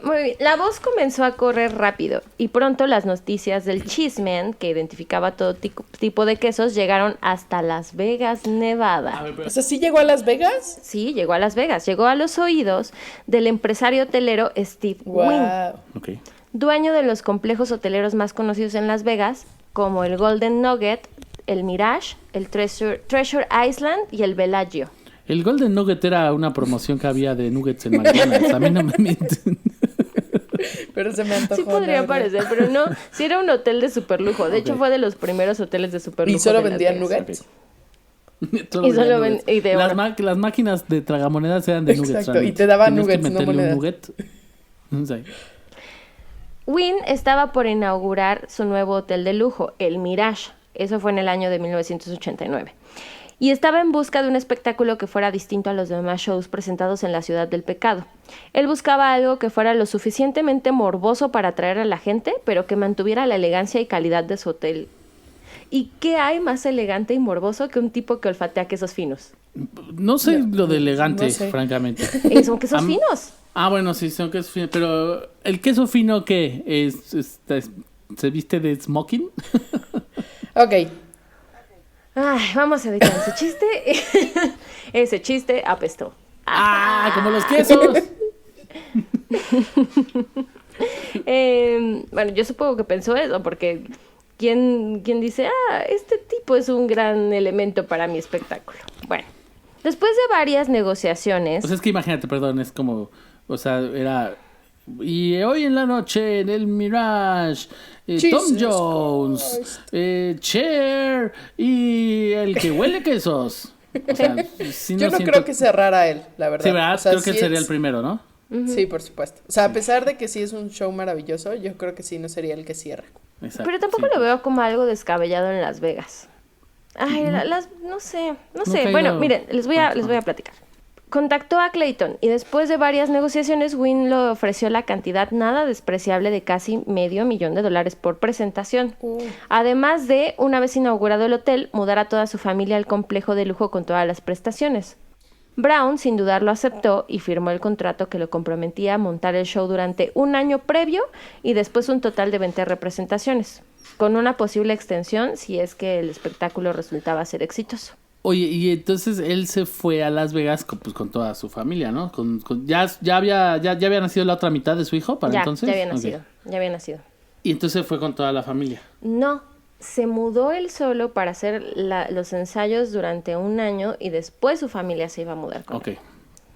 Muy bien. La voz comenzó a correr rápido y pronto las noticias del Cheeseman, que identificaba todo tipo de quesos, llegaron hasta Las Vegas, Nevada. O sea, ¿sí llegó a Las Vegas? Sí, llegó a Las Vegas, llegó a los oídos del empresario hotelero Steve Wynn, Wow. Ok. dueño de los complejos hoteleros más conocidos en Las Vegas, como el Golden Nugget, el Mirage, el Treasure Island y el Bellagio. El Golden Nugget era una promoción que había de nuggets en McDonald's. A mí no me mienten. Pero se me antojó. Sí podría la verdad. parecer, pero no, sí era un hotel de super lujo. De hecho, Ok. fue de los primeros hoteles de super lujo. Y solo de Las vendían Vegas. nuggets. Solo Y solo vendían nuggets. y de oro. Las máquinas de tragamonedas eran de nuggets. Exacto, realmente. y te daban Tenías que nuggets, no meterle un monedas. nugget. No sé. Wynn estaba por inaugurar su nuevo hotel de lujo, el Mirage. Eso fue en el año de 1989. Y estaba en busca de un espectáculo que fuera distinto a los demás shows presentados en la Ciudad del Pecado. Él buscaba algo que fuera lo suficientemente morboso para atraer a la gente, pero que mantuviera la elegancia y calidad de su hotel. ¿Y qué hay más elegante y morboso que un tipo que olfatea quesos finos? No sé lo de elegante, no sé. francamente. Son quesos finos. Bueno, sí, son quesos finos. Pero, ¿el queso fino qué? ¿Se viste de smoking? Ok. Ay, vamos a evitar ese chiste. Ese chiste apestó. Como los quesos. Bueno, yo supongo que pensó eso, porque ¿quién dice, este tipo es un gran elemento para mi espectáculo? Bueno, después de varias negociaciones... O sea, es que imagínate, perdón, es como, o sea, era... Y hoy en la noche en el Mirage, Tom Jones, Cher y el que huele quesos. O sea, sí Yo no siento... creo que cerrara él, la verdad. Sí, ¿verdad? O sea, creo que sí sería es- el primero, ¿no? Sí, por supuesto. O sea, a pesar de que sí es un show maravilloso, yo creo que sí no sería el que cierra. Exacto, Pero tampoco sí. lo veo como algo descabellado en Las Vegas. Ay, no sé. Nunca he Bueno, ido. miren, les voy a platicar. Contactó a Clayton y después de varias negociaciones, Wynn le ofreció la cantidad nada despreciable de casi $500,000 por presentación. Además de, una vez inaugurado el hotel, mudar a toda su familia al complejo de lujo con todas las prestaciones. Brown, sin dudarlo, aceptó y firmó el contrato que lo comprometía a montar el show durante un año previo y después un total de 20 representaciones, con una posible extensión si es que el espectáculo resultaba ser exitoso. Oye, y entonces él se fue a Las Vegas con toda su familia, ¿no? Ya había nacido la otra mitad de su hijo para entonces. Ya había Ok. nacido, ya había nacido. Y entonces fue con toda la familia. No, se mudó él solo para hacer los ensayos durante un año y después su familia se iba a mudar con él.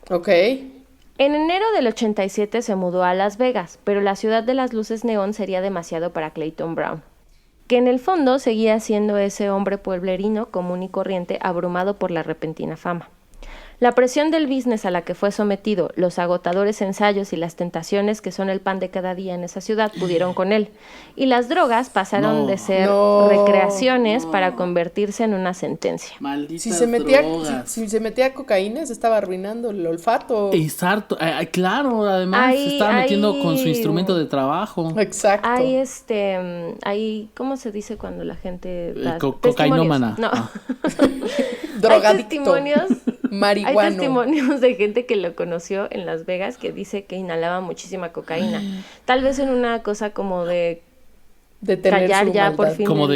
Ok. Ok. En enero del 87 se mudó a Las Vegas, pero la ciudad de las luces neón sería demasiado para Clayton Brown, que en el fondo seguía siendo ese hombre pueblerino común y corriente abrumado por la repentina fama. La presión del business a la que fue sometido, los agotadores ensayos y las tentaciones que son el pan de cada día en esa ciudad pudieron con él. Y las drogas pasaron No. de ser No. recreaciones para convertirse en una sentencia. Malditas Si se metía, drogas. si se metía cocaína, se estaba arruinando el olfato. Exacto. Claro, además se estaba metiendo con su instrumento de trabajo. Exacto. Hay, ¿cómo se dice cuando la gente da Cocainómana. testimonios? No. Ah. Hay Drogadicto. testimonios. Hay Marihuano. testimonios de gente que lo conoció en Las Vegas que dice que inhalaba muchísima cocaína. Tal vez en una cosa como de De tener callar su ya maldad. por fin. Como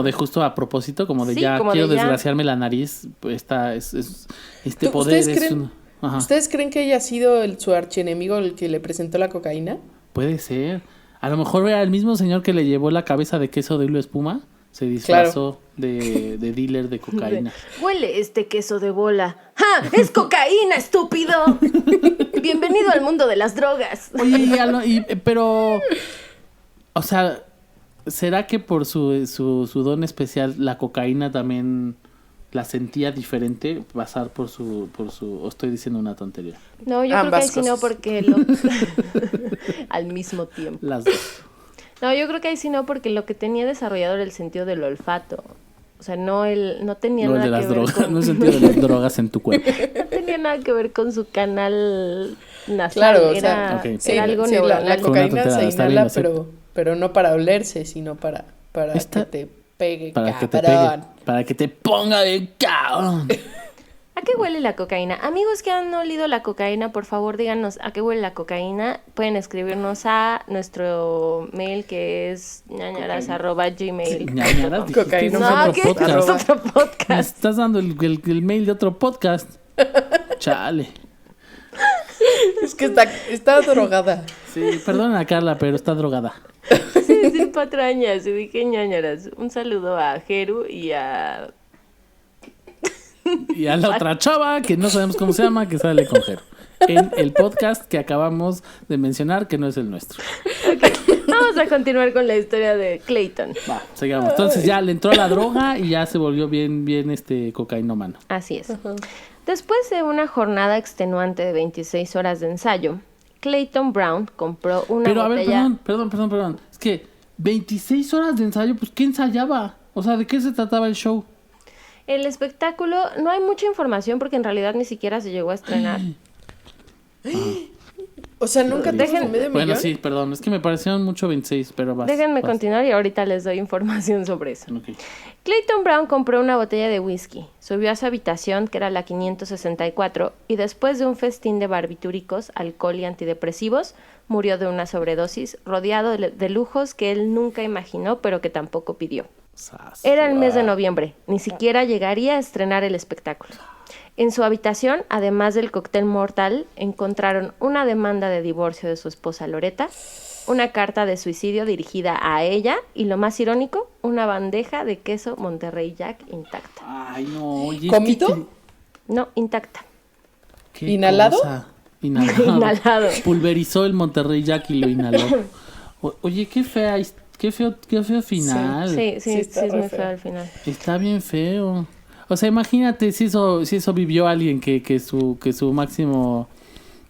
de justo a propósito, como de Sí, ya como quiero de ya. desgraciarme la nariz. Este ¿Tú- poder ustedes es creen- Ajá. ¿Ustedes creen que haya sido su archienemigo el que le presentó la cocaína? Puede ser. A lo mejor era el mismo señor que le llevó la cabeza de queso de hilo espuma. Se disfrazó de dealer de cocaína. Huele este queso de bola. ¡Ja! ¡Es cocaína, estúpido! Bienvenido al mundo de las drogas. Oye, pero, o sea, ¿será que por su don especial la cocaína también la sentía diferente pasar por su, o estoy diciendo una tontería? No, yo Ambas creo que ahí sí no, cosas. porque al mismo tiempo. Las dos. No, yo creo que ahí sí no, porque lo que tenía desarrollado era el sentido del olfato. O sea, no tenía No el nada de que las ver drogas, con... no el sentido de las drogas en tu cuerpo. No tenía nada que ver con su canal nasal. Claro, o era, sea, ok. sí, era algo sí, neuronal. la Con una cocaína tontería, se está bien, inhala, lo acepto. pero no para olerse, sino para Esta- que te pegue, Para que te cabrón. pegue, para que te ponga de cabrón. ¿A qué huele la cocaína? Amigos que han olido la cocaína, por favor díganos a qué huele la cocaína. Pueden escribirnos a nuestro mail que es ñañaras@gmail. Ñañaras, dijiste, Cocaína. es No, otro ¿qué? podcast. Es otro Me podcast. estás dando el mail de otro podcast. Chale. Es que está drogada. Sí, perdona a Carla, pero está drogada. Sí, patrañas, y dije ñañaras. Un saludo a Jeru y a... Y a la otra chava, que no sabemos cómo se llama, que sale con Jero. En el podcast que acabamos de mencionar, que no es el nuestro. Vamos a continuar con la historia de Clayton. Va, sigamos. Entonces ya le entró la droga y ya se volvió bien cocainómano. Así es. Después de una jornada extenuante de 26 horas de ensayo, Clayton Brown compró una Pero a ver, botella... perdón. Es que 26 horas de ensayo, pues ¿qué ensayaba? O sea, ¿de qué se trataba el show? El espectáculo, no hay mucha información porque en realidad ni siquiera se llegó a estrenar. O sea, nunca te Dejen- medio Bueno, millón. sí, perdón, es que me parecieron mucho 26, pero vas. Déjenme vas. continuar y ahorita les doy información sobre eso. Ok. Clayton Brown compró una botella de whisky, subió a su habitación, que era la 564, y después de un festín de barbitúricos, alcohol y antidepresivos, murió de una sobredosis, rodeado de lujos que él nunca imaginó, pero que tampoco pidió. Sas. Era el mes de noviembre, ni siquiera llegaría a estrenar el espectáculo. En su habitación, además del cóctel mortal, encontraron una demanda de divorcio de su esposa Loretta, una carta de suicidio dirigida a ella y, lo más irónico, una bandeja de queso Monterrey Jack intacta. Ay, no, oye. ¿Comito? No, intacta. ¿Qué ¿Inhalado? cosa? Inhalado. Inhalado. Pulverizó el Monterrey Jack y lo inhaló. Oye, qué fea, qué feo final. Sí, Sí, está es re muy feo. feo al final. Está bien feo. O sea, imagínate si eso vivió alguien que su máximo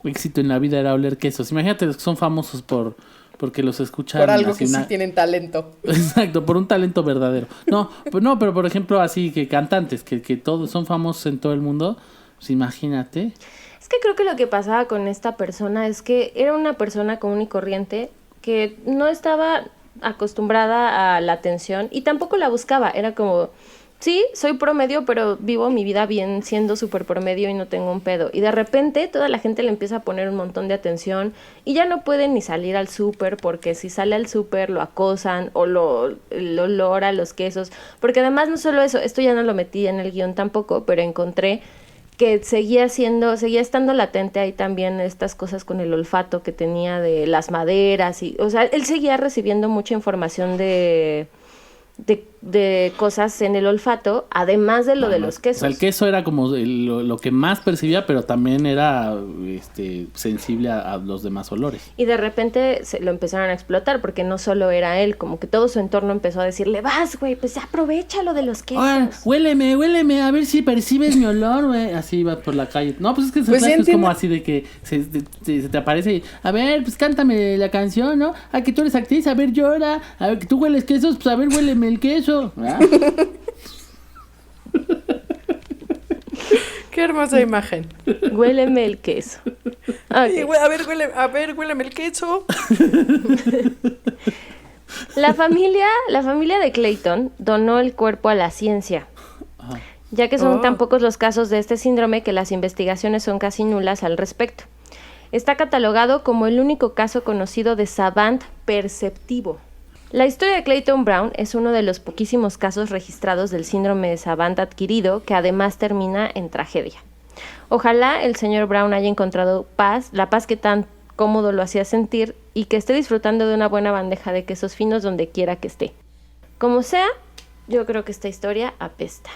éxito en la vida era oler quesos. Imagínate los que son famosos porque los escuchan. Por algo así que sí tienen talento. Exacto, por un talento verdadero. No, pero por ejemplo así que cantantes, que todos son famosos en todo el mundo, pues imagínate. Es que creo que lo que pasaba con esta persona es que era una persona común y corriente que no estaba acostumbrada a la atención y tampoco la buscaba. Era como, sí, soy promedio, pero vivo mi vida bien siendo súper promedio y no tengo un pedo. Y de repente toda la gente le empieza a poner un montón de atención y ya no puede ni salir al súper porque si sale al súper lo acosan o el olor a los quesos. Porque además no solo eso, esto ya no lo metí en el guión tampoco, pero encontré que seguía estando latente ahí también estas cosas con el olfato que tenía de las maderas y, o sea, él seguía recibiendo mucha información de cosas en el olfato, además de lo de los quesos. O sea, el queso era como lo que más percibía, pero también era sensible a los demás olores. Y de repente lo empezaron a explotar, porque no solo era él, como que todo su entorno empezó a decirle, vas, güey, pues ya aprovecha lo de los quesos. Oigan, huéleme, a ver si percibes mi olor, güey. Así iba por la calle. No, pues es que Pues sí, es como entiendo. así de que se te aparece y, a ver, pues cántame la canción, ¿no? Ah, que tú eres actriz, a ver, llora. A ver, que tú hueles quesos, pues a ver, huéleme el queso. ¿Ah? Qué hermosa imagen. Huéleme el queso. Ok. Y, a ver, huéleme el queso. La familia de Clayton donó el cuerpo a la ciencia, ya que son Oh. tan pocos los casos de este síndrome que las investigaciones son casi nulas al respecto. Está catalogado como el único caso conocido de savant perceptivo. La historia de Clayton Brown es uno de los poquísimos casos registrados del síndrome de savant adquirido que además termina en tragedia. Ojalá el señor Brown haya encontrado paz, la paz que tan cómodo lo hacía sentir y que esté disfrutando de una buena bandeja de quesos finos donde quiera que esté. Como sea, yo creo que esta historia apesta.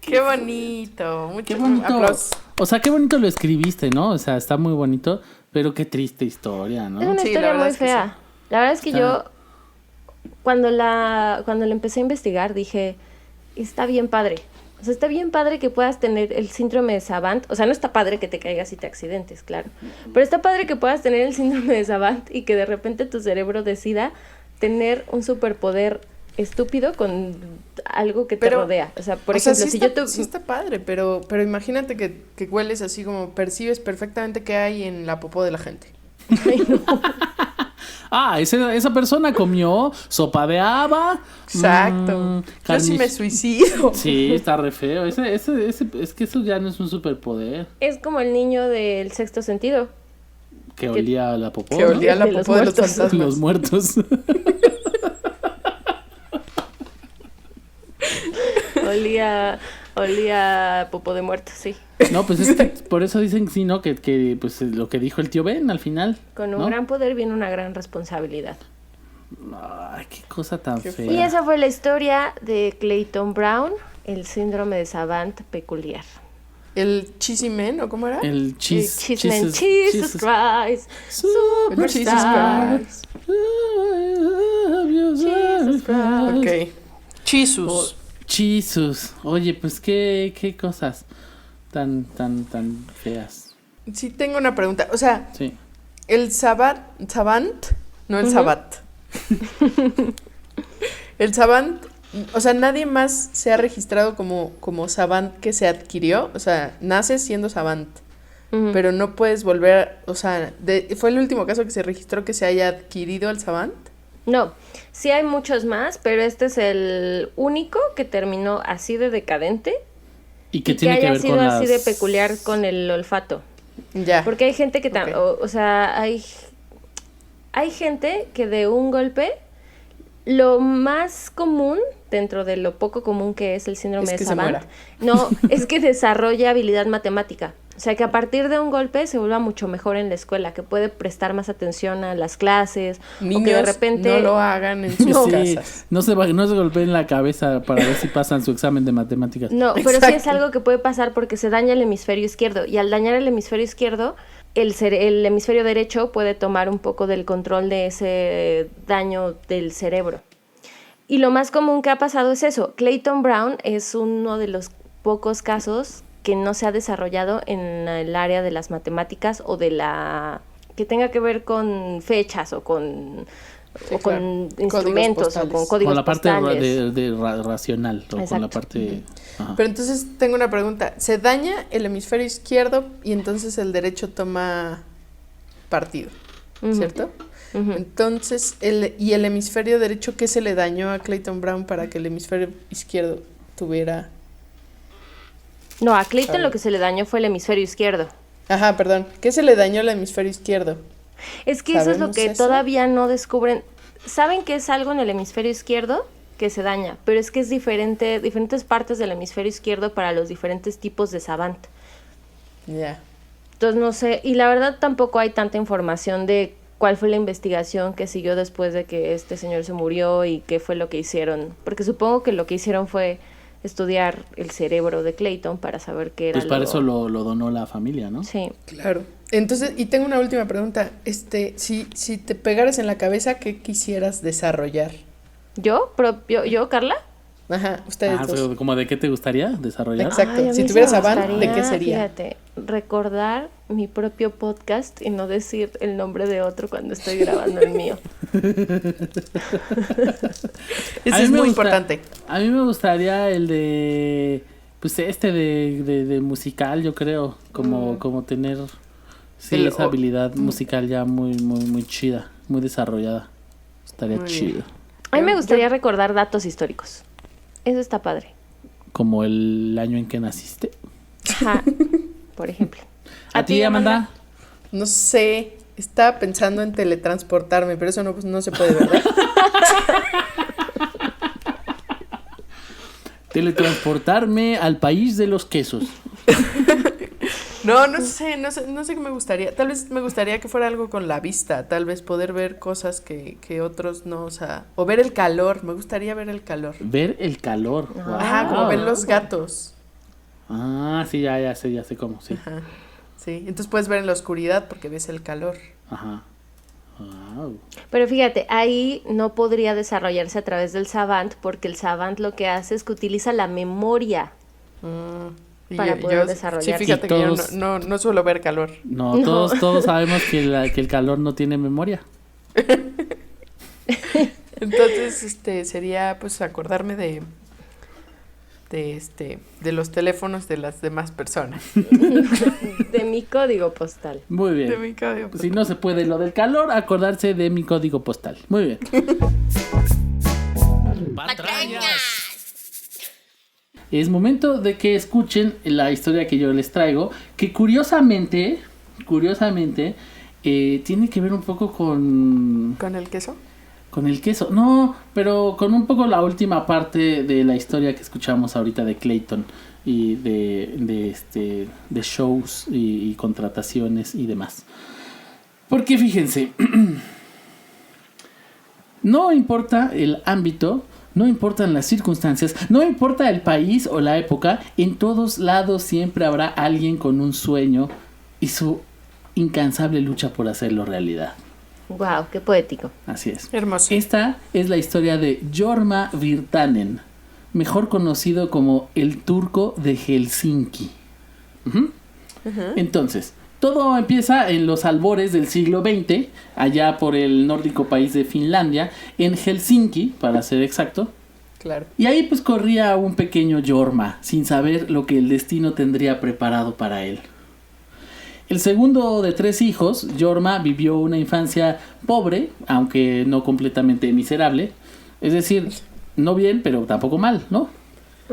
Qué bonito. Qué Muchos bonito. aplausos. O sea, qué bonito lo escribiste, ¿no? O sea, está muy bonito, pero qué triste historia, ¿no? Es una Sí, la historia verdad muy es que fea. sí. La verdad es que Está- yo, cuando la empecé a investigar, dije, está bien padre. O sea, está bien padre que puedas tener el síndrome de Savant. O sea, no está padre que te caigas y te accidentes, claro. Pero está padre que puedas tener el síndrome de Savant y que de repente tu cerebro decida tener un superpoder estúpido con algo que te Pero, rodea. O sea, por o sea, ejemplo, sí si está, yo sí está padre, pero imagínate que hueles así como percibes perfectamente qué hay en la popó de la gente. Ah, esa persona comió sopa de haba. Exacto. Yo sí me carniz- suicido. Sí, está re feo. Es que eso ya no es un superpoder. es como el niño del sexto sentido. Que olía a la popó. Que ¿no? olía la De los popó de los muertos. fantasmas. Los muertos. Olía popó de muerto, sí. No, pues es que por eso dicen que sí, ¿no? Que pues lo que dijo el tío Ben al final. Con un ¿no? gran poder viene una gran responsabilidad. Ay, qué cosa tan Qué fea. Y esa fue la historia de Clayton Brown, el síndrome de Savant peculiar. ¿El Cheesy Man o cómo era? El cheese. Cheeseman, Jesus Christ, El Jesus Superstar. Christ. Jesus Christ. Ok. Jesus. Jesus. Oye, pues qué cosas tan feas. Sí, tengo una pregunta. O sea, Sí. el savant, no el Ujú. sabat. El savant, o sea, nadie más se ha registrado como savant que se adquirió. O sea, naces siendo savant. pero no puedes volver, o sea, ¿fue el último caso que se registró que se haya adquirido el Savant? No, sí hay muchos más, pero este es el único que terminó así de decadente y que tiene que haya ver sido con así las... de peculiar con el olfato. Ya. Porque hay gente que, Ok. o sea, hay gente que de un golpe, lo más común, dentro de lo poco común que es el síndrome Es de que se Savant, muera. no, es que desarrolla habilidad matemática. O sea, que a partir de un golpe se vuelva mucho mejor en la escuela, que puede prestar más atención a las clases, Niños, o que de repente... no lo hagan en sus Sí, casas. no se golpeen la cabeza para ver si pasan su examen de matemáticas. No, pero sí es Exacto. algo que puede pasar porque se daña el hemisferio izquierdo, y al dañar el hemisferio izquierdo, el hemisferio derecho puede tomar un poco del control de ese daño del cerebro. Y lo más común que ha pasado es eso. Clayton Brown es uno de los pocos casos que no se ha desarrollado en el área de las matemáticas o de la... que tenga que ver con fechas o con, Sí, o con claro. instrumentos o con Códigos códigos Con la parte postales. racional, o con la Exacto. parte... Ajá. Pero entonces tengo una pregunta. ¿Se daña el hemisferio izquierdo y entonces el derecho toma partido? Ujú. ¿Cierto? Ujú. Entonces, ¿y el hemisferio derecho qué se le dañó a Clayton Brown para que el hemisferio izquierdo tuviera... No, a Clayton A ver. lo que se le dañó fue el hemisferio izquierdo. Ajá, perdón. ¿Qué se le dañó al hemisferio izquierdo? Es que eso es lo ¿Sabemos que eso? todavía no descubren. Saben que es algo en el hemisferio izquierdo que se daña, pero es que es diferente, diferentes partes del hemisferio izquierdo para los diferentes tipos de Savant. Ya. Entonces no sé, y la verdad tampoco hay tanta información de cuál fue la investigación que siguió después de que este señor se murió y qué fue lo que hicieron, porque supongo que lo que hicieron fue estudiar el cerebro de Clayton para saber qué era Pues para eso lo donó la familia, ¿no? Sí. Claro. Entonces, y tengo una última pregunta. Si te pegaras en la cabeza, ¿qué quisieras desarrollar? ¿Yo, Carla? Ajá, ustedes dos. Pero como de qué te gustaría desarrollar. Exacto. Ay, a Si mí tuvieras sí me Savant, ¿de gustaría, qué sería? Fíjate, recordar mi propio podcast y no decir el nombre de otro cuando estoy grabando el mío. Eso A mí es me muy gusta- importante. A mí me gustaría el de... Pues de musical, yo creo. Como tener... Sí, El- esa habilidad musical ya muy chida. Muy desarrollada. Estaría Muy bien. chido. A mí me Yo- gustaría recordar datos históricos. Eso está padre. Como el año en que naciste. Ajá, por ejemplo. ¿A ti, Amanda? No sé, estaba pensando en teletransportarme, pero eso no se puede, ¿verdad? Teletransportarme al país de los quesos. No sé qué me gustaría. Tal vez me gustaría que fuera algo con la vista, tal vez poder ver cosas que otros no, o sea, o ver el calor, me gustaría ver el calor. Ver el calor. Ah. Wow. Ajá, como ver los gatos. Ah, sí, ya sé cómo, sí. Ajá, sí. Entonces puedes ver en la oscuridad porque ves el calor. Ajá. Wow. Pero fíjate, ahí no podría desarrollarse a través del Savant porque el Savant lo que hace es que utiliza la memoria. Y Para poder desarrollarse. Sí, fíjate Y que yo todos- no suelo ver calor. No, No. todos sabemos que el calor no tiene memoria. Entonces, sería pues acordarme de los teléfonos de las demás personas. De mi código postal. Muy De bien. mi código. Si no se puede lo del calor, acordarse de mi código postal. Muy bien. Es momento de que escuchen la historia que yo les traigo, que curiosamente, tiene que ver un poco con ¿Con el queso? el queso. No, pero con un poco la última parte de la historia que escuchamos ahorita de Clayton y de shows y contrataciones y demás. Porque fíjense, no importa el ámbito, no importan las circunstancias, no importa el país o la época, en todos lados siempre habrá alguien con un sueño y su incansable lucha por hacerlo realidad. Wow, qué poético. Así es. Hermoso. Esta es la historia de Jorma Virtanen, mejor conocido como el turco de Helsinki. Ujú. Entonces, todo empieza en los albores del siglo XX, allá por el nórdico país de Finlandia, en Helsinki, para ser exacto. Claro. Y ahí pues corría un pequeño Jorma, sin saber lo que el destino tendría preparado para él. El segundo de 3 hijos, Jorma vivió una infancia pobre, aunque no completamente miserable. Es decir, no bien, pero tampoco mal, ¿no?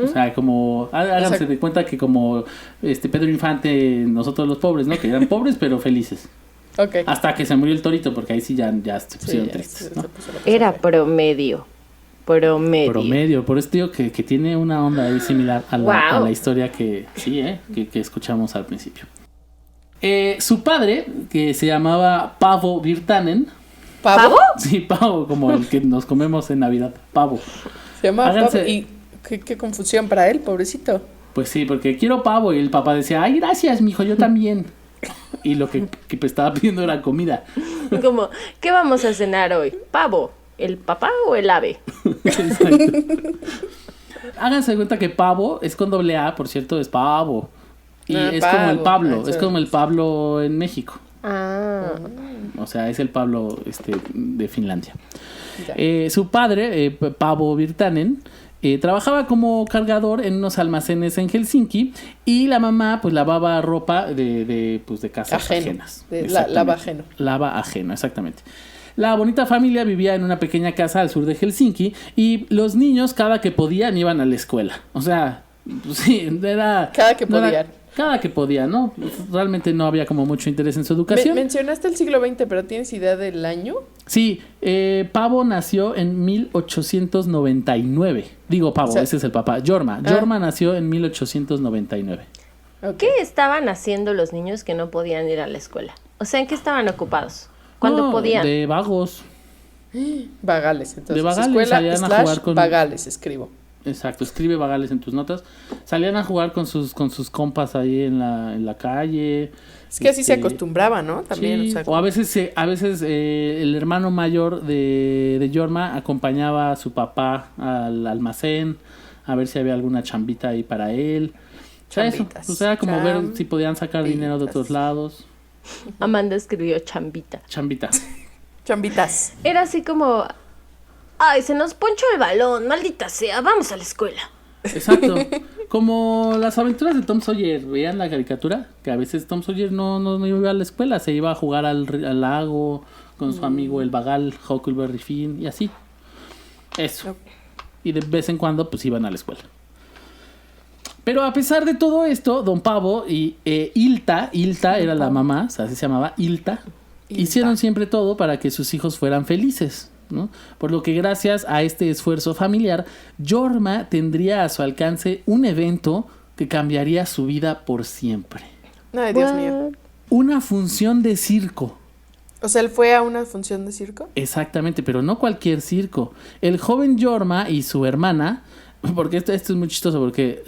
O sea, como háganse de cuenta que como Pedro Infante, nosotros los pobres, ¿no? Que eran pobres pero felices. Ok. Hasta que se murió el torito, porque ahí sí ya se pusieron tristes, ¿no? Era promedio. Promedio, por eso digo que tiene una onda ahí similar a la historia que escuchamos al principio. Su padre, que se llamaba Paavo Virtanen. ¿Pavo? Sí, pavo, como el que nos comemos en Navidad, pavo. Se llama Pavo. Y qué confusión para él, pobrecito. Pues sí, porque quiero pavo y el papá decía, ay, gracias, mijo, yo también. Y lo que estaba pidiendo era comida. Como, ¿qué vamos a cenar hoy? ¿Pavo? ¿El papá o el ave? Exacto. Háganse de cuenta que pavo es con doble A, por cierto, es pavo. Y es Pavo. como el Pablo, es como el Pablo en México. O sea, es el Pablo de Finlandia. Su padre, Paavo Virtanen, trabajaba como cargador en unos almacenes en Helsinki y la mamá pues lavaba ropa de casas ajenas. Lava ajeno. Lava ajeno, exactamente. La bonita familia vivía en una pequeña casa al sur de Helsinki y los niños cada que podían iban a la escuela. O sea, pues, sí, era... Cada que podían. Cada que podía, ¿no? Realmente no había como mucho interés en su educación. Mencionaste el siglo XX, pero ¿tienes idea del año? Sí, Paavo nació en 1899. Digo Paavo, ese es el papá. Jorma nació en 1899. Okay. ¿Qué estaban haciendo los niños que no podían ir a la escuela? O sea, ¿en qué estaban ocupados? ¿Cuándo podían? De vagos. Vagales, entonces. De vagales, escuela salían a jugar con... vagales, escribo. Exacto, escribe vagales en tus notas. Salían a jugar con sus compas ahí en la calle. Es que así se acostumbraba, ¿no? También. Sí, o a veces el hermano mayor de Jorma acompañaba a su papá al almacén a ver si había alguna chambita ahí para él. Chambitas. O sea, como ver si podían sacar dinero de otros lados. Amanda escribió chambita. Chambitas. Era así como... Ay, se nos ponchó el balón, maldita sea, vamos a la escuela. Exacto. Como las aventuras de Tom Sawyer. ¿Veían la caricatura? Que a veces Tom Sawyer no iba a la escuela, se iba a jugar al lago con su amigo el vagal, Huckleberry Finn y así. Eso. Y de vez en cuando pues iban a la escuela. Pero a pesar de todo esto, don Paavo y Ilta era la mamá, o sea, así se llamaba, Ilta, hicieron siempre todo para que sus hijos fueran felices, ¿no? Por lo que gracias a este esfuerzo familiar, Jorma tendría a su alcance un evento que cambiaría su vida por siempre. Ay, Dios mío. Una función de circo. O sea, ¿él fue a una función de circo? Exactamente, pero no cualquier circo. El joven Jorma y su hermana, porque esto es muy chistoso, porque,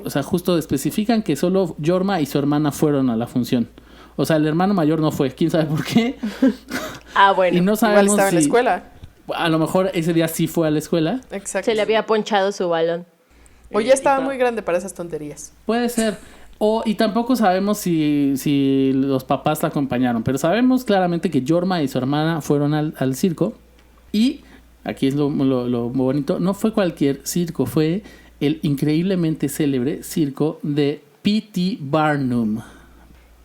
o sea, justo especifican que solo Jorma y su hermana fueron a la función. O sea, el hermano mayor no fue, quién sabe por qué. Bueno. Y no sabemos igual estaba en la escuela. A lo mejor ese día sí fue a la escuela. Exacto. Se le había ponchado su balón. O ya estaba muy grande para esas tonterías. Puede ser. Y tampoco sabemos si los papás la acompañaron. Pero sabemos claramente que Jorma y su hermana fueron al circo. Y aquí es lo bonito. No fue cualquier circo. Fue el increíblemente célebre circo de P.T. Barnum.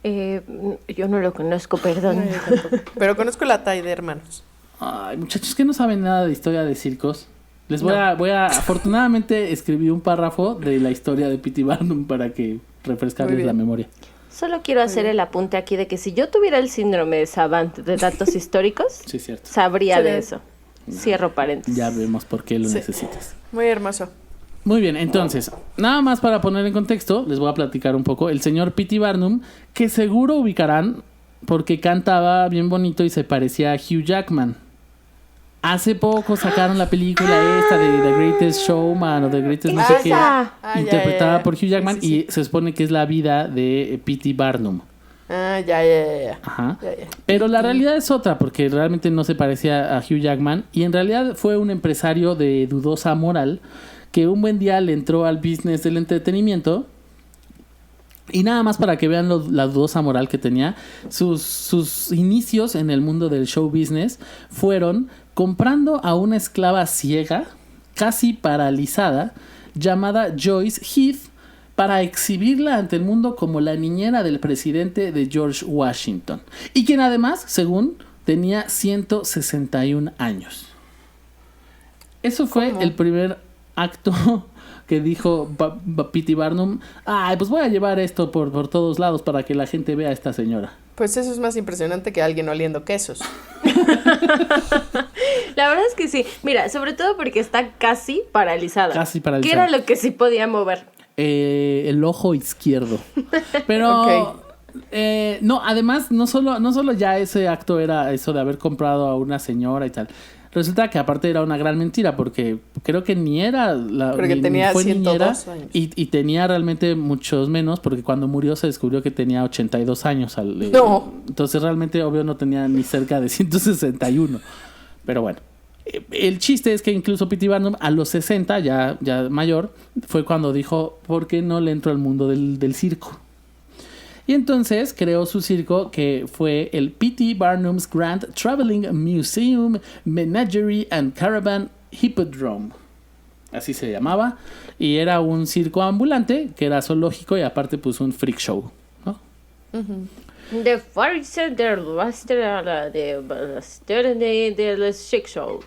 Yo no lo conozco, perdón. Pero conozco la talla de hermanos. Ay, muchachos que no saben nada de historia de circos. Les voy a afortunadamente escribí un párrafo de la historia de P.T. Barnum para que refrescarles la memoria. Solo quiero hacer el apunte aquí de que si yo tuviera el síndrome de Savant de datos históricos, Sí, es cierto. sabría de eso. Cierro paréntesis. Ya vemos por qué lo necesitas. Muy hermoso. Muy bien, entonces, nada más para poner en contexto, les voy a platicar un poco. El señor P.T. Barnum, que seguro ubicarán porque cantaba bien bonito y se parecía a Hugh Jackman. Hace poco sacaron la película esta de The Greatest Showman o The Greatest no sé qué, interpretada por Hugh Jackman, y se supone que es la vida de P.T. Barnum. Ya. Ajá. Pero la realidad es otra, porque realmente no se parecía a Hugh Jackman y en realidad fue un empresario de dudosa moral que un buen día le entró al business del entretenimiento. Y nada más para que vean la dudosa moral que tenía, sus inicios en el mundo del show business fueron comprando a una esclava ciega, casi paralizada, llamada Joyce Heath, para exhibirla ante el mundo como la niñera del presidente de George Washington. Y quien además, según, tenía 161 años. Eso fue el primer acto que dijo P.T. Barnum. Ay, pues voy a llevar esto por todos lados para que la gente vea a esta señora. Pues eso es más impresionante que alguien oliendo quesos. La verdad es que sí. Mira, sobre todo porque está casi paralizada. Casi paralizada. ¿Qué era lo que sí podía mover? El ojo izquierdo. Pero Ok. no, además no solo ya ese acto era eso de haber comprado a una señora y tal. Resulta que aparte era una gran mentira porque creo que ni era Porque tenía 102 años. y tenía realmente muchos menos porque cuando murió se descubrió que tenía 82 años. No. Entonces realmente obvio no tenía ni cerca de 161. Pero bueno. El chiste es que incluso P.T. Barnum a los 60, ya mayor, fue cuando dijo, ¿por qué no le entro al mundo del circo? Y entonces creó su circo que fue el P.T. Barnum's Grand Traveling Museum, Menagerie and Caravan Hippodrome. Así se llamaba. Y era un circo ambulante, que era zoológico y aparte pues un freak show, ¿no? The Farser de Chic Show.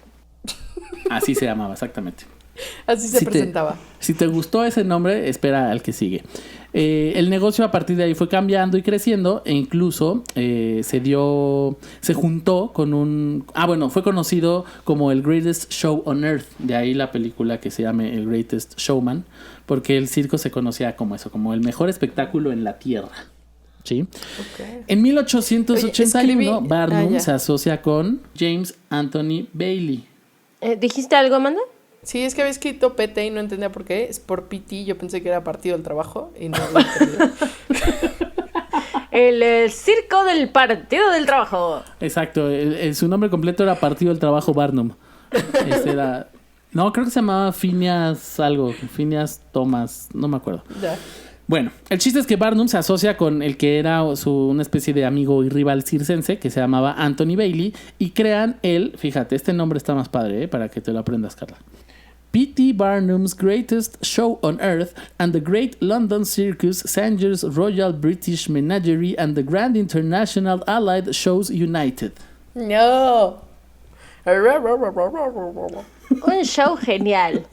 Así se llamaba, exactamente. Así se presentaba. Si te gustó ese nombre, espera al que sigue. El negocio a partir de ahí fue cambiando y creciendo e incluso se juntó con fue conocido como el Greatest Show on Earth. De ahí la película que se llama El Greatest Showman, porque el circo se conocía como eso, como el mejor espectáculo en la tierra. ¿Sí? Okay. En 1881, Barnum ya. se asocia con James Anthony Bailey. ¿Dijiste algo, Amanda? Sí, es que había escrito PT y no entendía por qué. Es por PT, yo pensé que era Partido del Trabajo y no lo entendí. El circo del Partido del Trabajo. Exacto, su nombre completo era Partido del Trabajo Barnum. No, creo que se llamaba Phineas Thomas, no me acuerdo. Ya. Bueno, el chiste es que Barnum se asocia con el que era una especie de amigo y rival circense que se llamaba Anthony Bailey y crean fíjate, este nombre está más padre, para que te lo aprendas, Carla. P.T. Barnum's Greatest Show on Earth and the Great London Circus, Sanger's Royal British Menagerie and the Grand International Allied Shows United. No. Un show genial.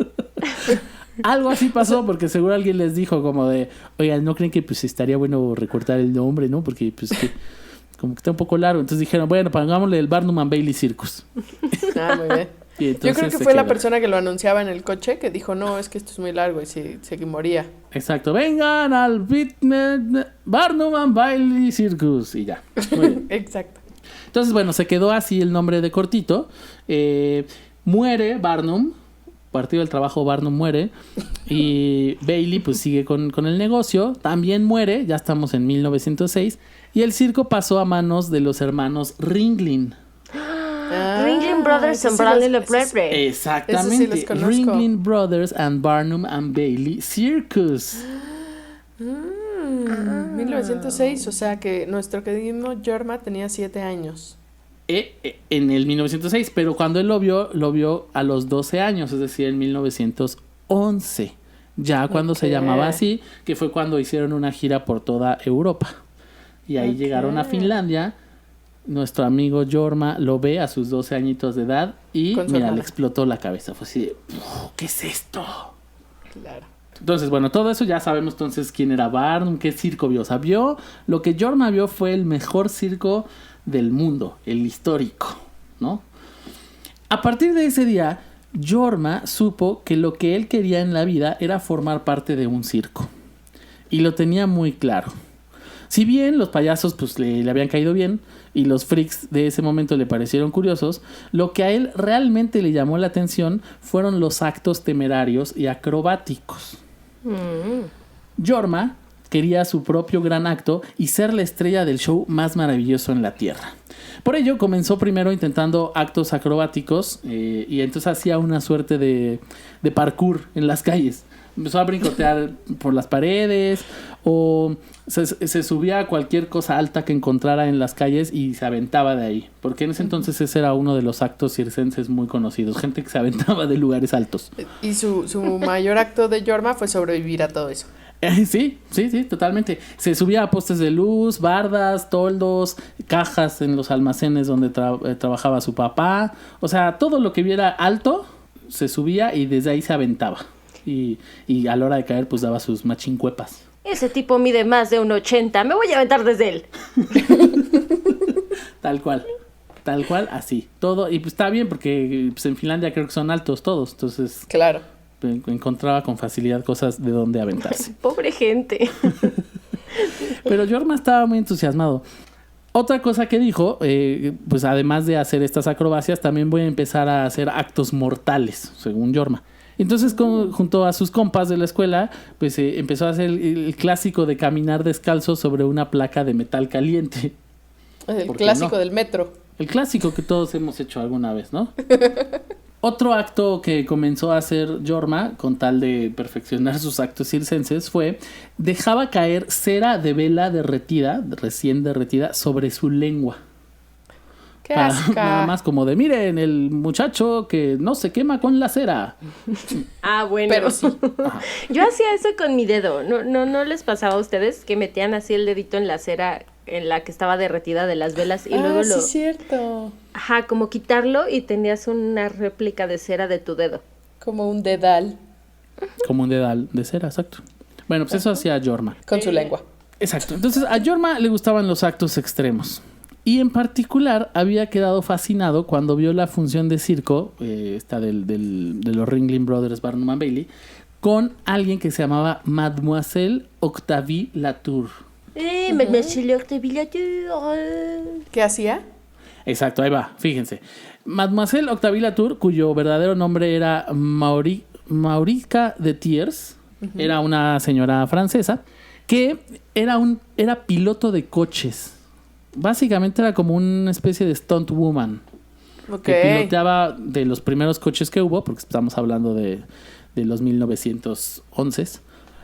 Algo así pasó porque seguro alguien les dijo como de, oigan, ¿no creen que pues estaría bueno recortar el nombre, no? Porque pues que como que está un poco largo. Entonces dijeron, bueno, pongámosle el Barnum and Bailey Circus. Ah, muy bien. Yo creo que fue la persona que lo anunciaba en el coche que dijo, no, es que esto es muy largo y se moría. Exacto, vengan al Barnum and Bailey Circus y ya. Muy bien. Exacto. Entonces, bueno, se quedó así el nombre de cortito. Muere Barnum. Partido del Trabajo, Barnum muere. Y Bailey pues sigue con el negocio. También muere, ya estamos en 1906. Y el circo pasó a manos de los hermanos Ringling. Ringling Brothers and Barnum Bailey. Exactamente. Esos sí los conozco. Ringling Brothers and Barnum and Bailey Circus. 1906, o sea que nuestro querido Jorma tenía 7 años. En el 1906, pero cuando él lo vio a los 12 años, es decir, en 1911. Ya cuando se llamaba así, que fue cuando hicieron una gira por toda Europa. Y ahí llegaron a Finlandia. Nuestro amigo Jorma lo ve a sus 12 añitos de edad y mira, le explotó la cabeza. Fue así de, ¿qué es esto? Claro. Entonces, bueno, todo eso ya sabemos entonces quién era Barnum, qué circo vio. O sea, lo que Jorma vio fue el mejor circo del mundo, el histórico, ¿no? A partir de ese día, Jorma supo que lo que él quería en la vida era formar parte de un circo. Y lo tenía muy claro. Si bien los payasos pues le habían caído bien y los freaks de ese momento le parecieron curiosos, lo que a él realmente le llamó la atención fueron los actos temerarios y acrobáticos. Jorma quería su propio gran acto y ser la estrella del show más maravilloso en la Tierra. Por ello comenzó primero intentando actos acrobáticos y entonces hacía una suerte de parkour en las calles. Empezó a brincotear por las paredes o se subía a cualquier cosa alta que encontrara en las calles y se aventaba de ahí. Porque en ese entonces ese era uno de los actos circenses muy conocidos. Gente que se aventaba de lugares altos. Y su mayor acto de Jorma fue sobrevivir a todo eso. Sí, totalmente. Se subía a postes de luz, bardas, toldos, cajas en los almacenes donde trabajaba su papá. O sea, todo lo que viera alto se subía y desde ahí se aventaba. Y a la hora de caer, pues daba sus machincuepas. Ese tipo mide más de 1.80. Me voy a aventar desde él. Tal cual, así. Todo. Y pues está bien porque pues, en Finlandia creo que son altos todos. Entonces, Claro. encontraba con facilidad cosas de donde aventarse. Pobre gente. Pero Jorma estaba muy entusiasmado. Otra cosa que dijo, pues además de hacer estas acrobacias, también voy a empezar a hacer actos mortales, según Jorma. Entonces, junto a sus compas de la escuela, pues empezó a hacer el clásico de caminar descalzo sobre una placa de metal caliente. El ¿Por qué clásico no? del metro. El clásico que todos hemos hecho alguna vez, ¿no? Otro acto que comenzó a hacer Jorma, con tal de perfeccionar sus actos circenses, fue dejaba caer cera de vela recién derretida, sobre su lengua. ¡Qué Nada asca! más como de, miren, el muchacho que no se quema con la cera. Ah, bueno. Pero sí. Yo hacía eso con mi dedo. ¿No les pasaba a ustedes que metían así el dedito en la cera en la que estaba derretida de las velas y luego sí, cierto. Ajá, como quitarlo y tenías una réplica de cera de tu dedo. Como un dedal Como un dedal de cera, exacto. Bueno, pues eso hacía Jorma. con su lengua. Exacto. Entonces a Jorma le gustaban los actos extremos. Y en particular había quedado fascinado cuando vio la función de circo, esta de los Ringling Brothers, Barnum and Bailey, con alguien que se llamaba Mademoiselle Octavie Latour. Mademoiselle Octavie Latour. ¿Qué hacía? Exacto, ahí va, fíjense. Mademoiselle Octavie Latour, cuyo verdadero nombre era Maurica de Thiers, era una señora francesa que era piloto de coches. Básicamente era como una especie de stunt woman. Ok. Que piloteaba de los primeros coches que hubo, porque estamos hablando de los 1911.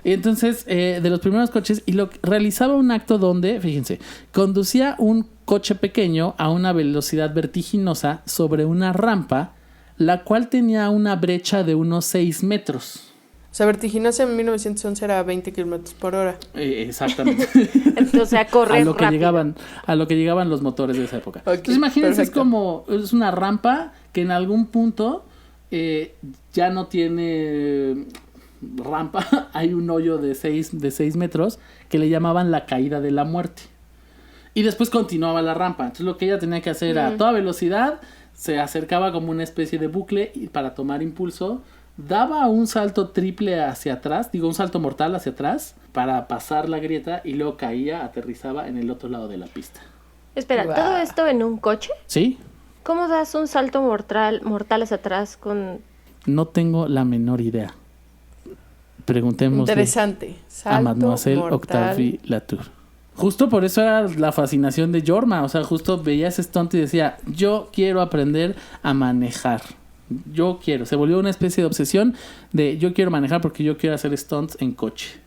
Y entonces, de los primeros coches, y realizaba un acto donde, fíjense, conducía un coche pequeño a una velocidad vertiginosa sobre una rampa, la cual tenía una brecha de unos 6 metros. O sea, vertiginosa en 1911 era 20 kilómetros por hora. Exactamente. Entonces, a correr a lo que rápido. llegaban los motores de esa época. Ok, Entonces imagínense, perfecto. es una rampa que en algún punto ya no tiene rampa, hay un hoyo de 6 metros que le llamaban la caída de la muerte. Y después continuaba la rampa. Entonces lo que ella tenía que hacer a toda velocidad, se acercaba como una especie de bucle y para tomar impulso daba un salto triple hacia atrás, un salto mortal hacia atrás para pasar la grieta y luego caía, aterrizaba en el otro lado de la pista. Espera, Guau. ¿todo esto en un coche? ¿Sí? ¿Cómo das un salto mortal hacia atrás con... No tengo la menor idea. Preguntémosle Interesante. a Salto Mademoiselle mortal. Octavie Latour. Justo por eso era la fascinación de Jorma. O sea, justo veía ese stunt y decía, yo quiero aprender a manejar. Se volvió una especie de obsesión de yo quiero manejar porque yo quiero hacer stunts en coche.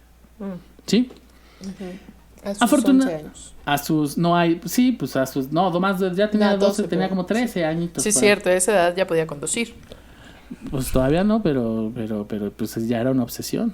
¿Sí? A sus Afortuna- 11 años. Ya tenía No, 12, 12, tenía pero- como 13 añitos. Sí, es por ahí. cierto, a esa edad ya podía conducir. Pues todavía no, pero pues ya era una obsesión.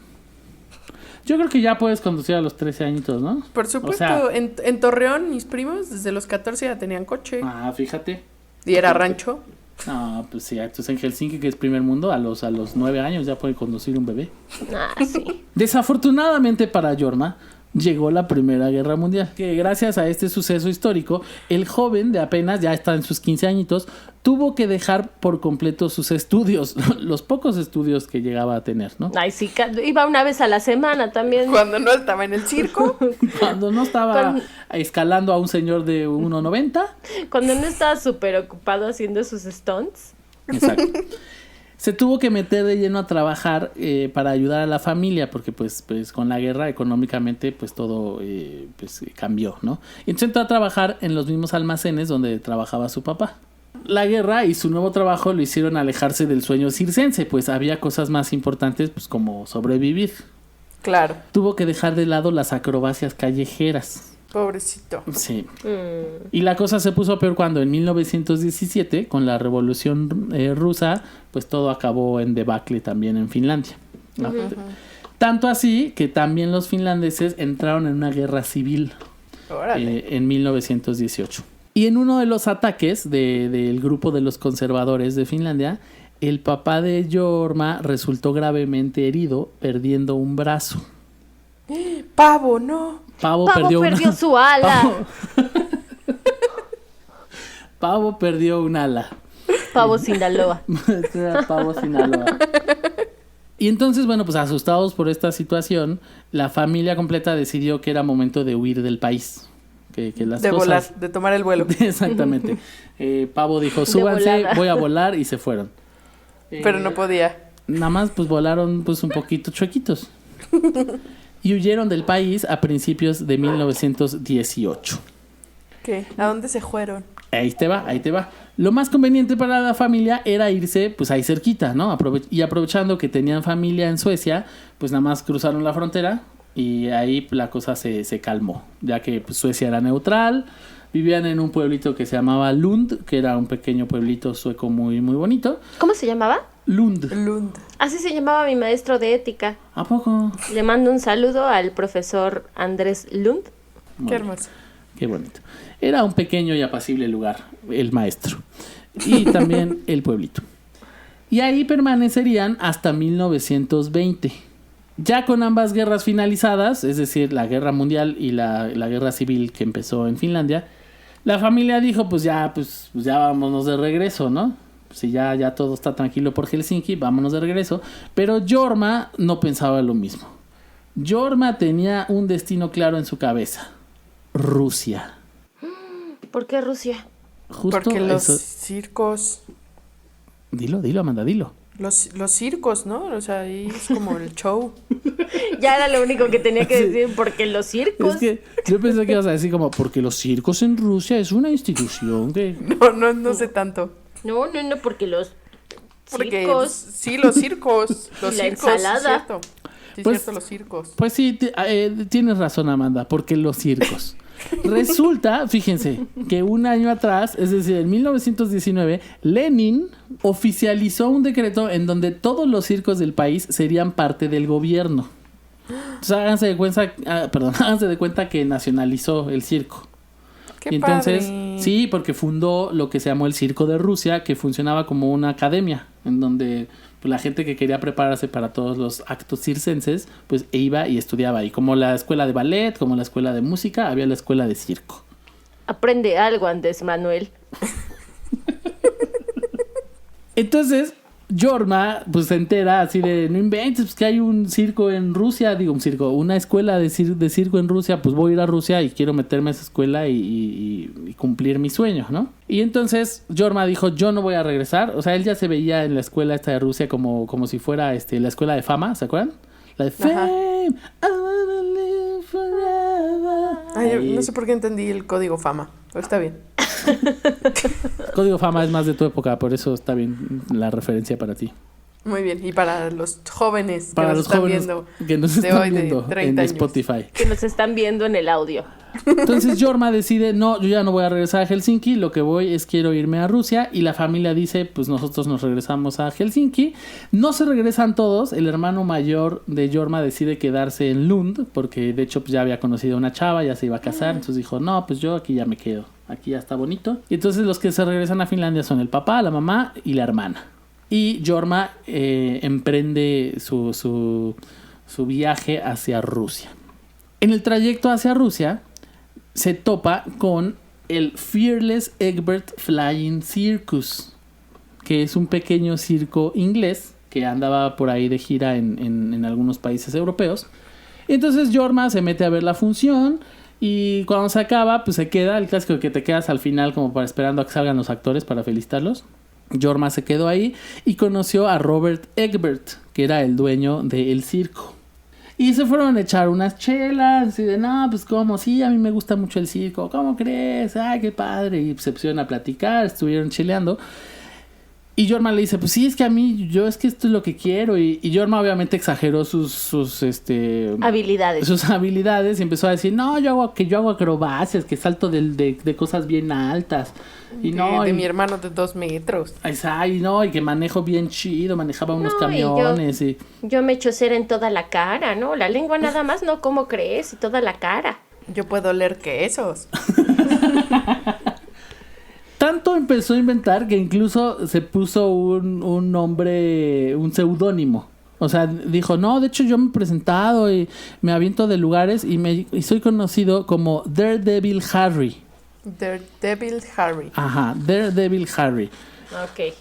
Yo creo que ya puedes conducir a los 13 añitos, ¿no? Por supuesto, O sea- en Torreón mis primos desde los 14 ya tenían coche. Fíjate. Y era rancho. No, pues sí, entonces en Helsinki, que es primer mundo, a los 9 años ya puede conducir un bebé. Ah, sí. Desafortunadamente para Jorma, llegó la Primera Guerra Mundial. Que gracias a este suceso histórico, el joven de apenas, ya está en sus 15 añitos, tuvo que dejar por completo sus estudios, los pocos estudios que llegaba a tener, ¿no? Ay, sí, iba una vez a la semana también. Cuando no estaba en el circo. Cuando no estaba escalando a un señor de 1.90. Cuando no estaba súper ocupado haciendo sus stunts. Exacto. Se tuvo que meter de lleno a trabajar para ayudar a la familia, porque pues con la guerra económicamente pues todo pues cambió, ¿no? Y entonces entró a trabajar en los mismos almacenes donde trabajaba su papá. La guerra y su nuevo trabajo lo hicieron alejarse del sueño circense, pues había cosas más importantes pues como sobrevivir. Claro, Tuvo que dejar de lado las acrobacias callejeras. pobrecito. Sí. Y la cosa se puso peor cuando en 1917, con la revolución rusa, pues todo acabó en debacle también en Finlandia. ¿No? Tanto así que también los finlandeses entraron en una guerra civil en 1918. Y en uno de los ataques del grupo de los conservadores de Finlandia, el papá de Jorma resultó gravemente herido, perdiendo un brazo. Pavo, no. Pavo perdió su ala. Pavo perdió un ala. Pavo Sinaloa. Pavo Sinaloa. Y entonces, bueno, pues asustados por esta situación, la familia completa decidió que era momento de huir del país. Que las de cosas... volar, de tomar el vuelo. Exactamente. Pavo dijo, súbanse, voy a volar, y se fueron. Pero no podía. Nada más pues volaron pues un poquito chuequitos. Y huyeron del país a principios de 1918. ¿Qué? ¿A dónde se fueron? Ahí te va. Lo más conveniente para la familia era irse pues ahí cerquita, ¿no? Y aprovechando que tenían familia en Suecia, pues nada más cruzaron la frontera y ahí la cosa se calmó, ya que pues, Suecia era neutral. Vivían en un pueblito que se llamaba Lund, que era un pequeño pueblito sueco muy, muy bonito. ¿Cómo se llamaba? Lund. Así se llamaba mi maestro de ética. ¿A poco? Le mando un saludo al profesor Andrés Lund. Qué hermoso. Qué bonito. Era un pequeño y apacible lugar, el maestro. Y también el pueblito. Y ahí permanecerían hasta 1920. Ya con ambas guerras finalizadas, es decir, la guerra mundial y la guerra civil que empezó en Finlandia, la familia dijo, pues ya vámonos de regreso, ¿no? Si ya todo está tranquilo por Helsinki, vámonos de regreso. Pero Jorma no pensaba lo mismo. Jorma tenía un destino claro en su cabeza. Rusia. ¿Por qué Rusia? Justo porque los eso. circos... Dilo, Amanda, dilo. Los circos, ¿no? O sea, ahí es como el show. Ya era lo único que tenía que decir, porque los circos... Es que yo pensé que ibas a decir como, porque los circos en Rusia es una institución que... No sé tanto. No, porque los Porque circos... sí, los circos. Los Y la circos, ensalada. es cierto. Sí, Pues- es cierto, los circos. Pues sí, tienes razón, Amanda, porque los circos. Resulta, fíjense, que un año atrás, es decir, en 1919, Lenin oficializó un decreto en donde todos los circos del país serían parte del gobierno. Entonces, háganse de cuenta que nacionalizó el circo. Qué Y entonces, padre. sí, porque fundó lo que se llamó el Circo de Rusia, que funcionaba como una academia, en donde pues, la gente que quería prepararse para todos los actos circenses, pues iba y estudiaba. Y como la escuela de ballet, como la escuela de música, había la escuela de circo. Aprende algo, Andrés Manuel. Entonces, Jorma, pues se entera así de, no inventes, pues que hay un circo en Rusia, una escuela de circo en Rusia, pues voy a ir a Rusia y quiero meterme a esa escuela y cumplir mi sueño, ¿no? Y entonces Jorma dijo, yo no voy a regresar, o sea, él ya se veía en la escuela esta de Rusia como si fuera la escuela de fama, ¿se acuerdan? La de Fame, I wanna live forever. Ay, yo Ahí. no sé por qué entendí el código fama, pero está bien. Código Fama es más de tu época, por eso está bien la referencia para ti. Muy bien, y para los jóvenes Para que los nos están jóvenes viendo que nos de están hoy, de viendo 30 en años. Spotify. Que nos están viendo en el audio. Entonces Jorma decide, no, yo ya no voy a regresar a Helsinki, lo que quiero irme a Rusia, y la familia dice, pues nosotros nos regresamos a Helsinki. No se regresan todos, el hermano mayor de Jorma decide quedarse en Lund, porque de hecho pues, ya había conocido a una chava, ya se iba a casar, entonces dijo, no, pues yo aquí ya me quedo, aquí ya está bonito. Y entonces los que se regresan a Finlandia son el papá, la mamá y la hermana. Y Jorma emprende su viaje hacia Rusia. En el trayecto hacia Rusia se topa con el Fearless Egbert Flying Circus, que es un pequeño circo inglés que andaba por ahí de gira en algunos países europeos. Entonces Jorma se mete a ver la función y cuando se acaba, pues se queda, el clásico que te quedas al final como para esperando a que salgan los actores para felicitarlos. Jorma se quedó ahí y conoció a Robert Egbert, que era el dueño del circo. Y se fueron a echar unas chelas y de, no, pues como, sí, a mí me gusta mucho el circo, ¿cómo crees? Ay, qué padre. Y se pusieron a platicar, estuvieron cheleando. Y Jorma le dice, pues sí, es que a mí, es que esto es lo que quiero. Y Jorma obviamente exageró sus habilidades. Sus habilidades y empezó a decir, no, yo hago acrobacias, que salto de cosas bien altas. Y de mi hermano de 2 metros. Y que manejo bien chido, manejaba unos camiones. Yo me echo cera en toda la cara, ¿no? La lengua nada más, ¿no? ¿Cómo crees? Y toda la cara. Yo puedo oler quesos. Tanto empezó a inventar que incluso se puso un nombre, un seudónimo. O sea, dijo, no, de hecho yo me he presentado y me aviento de lugares y soy conocido como Daredevil Harry. Daredevil Harry. Ajá, Daredevil Harry. Ok.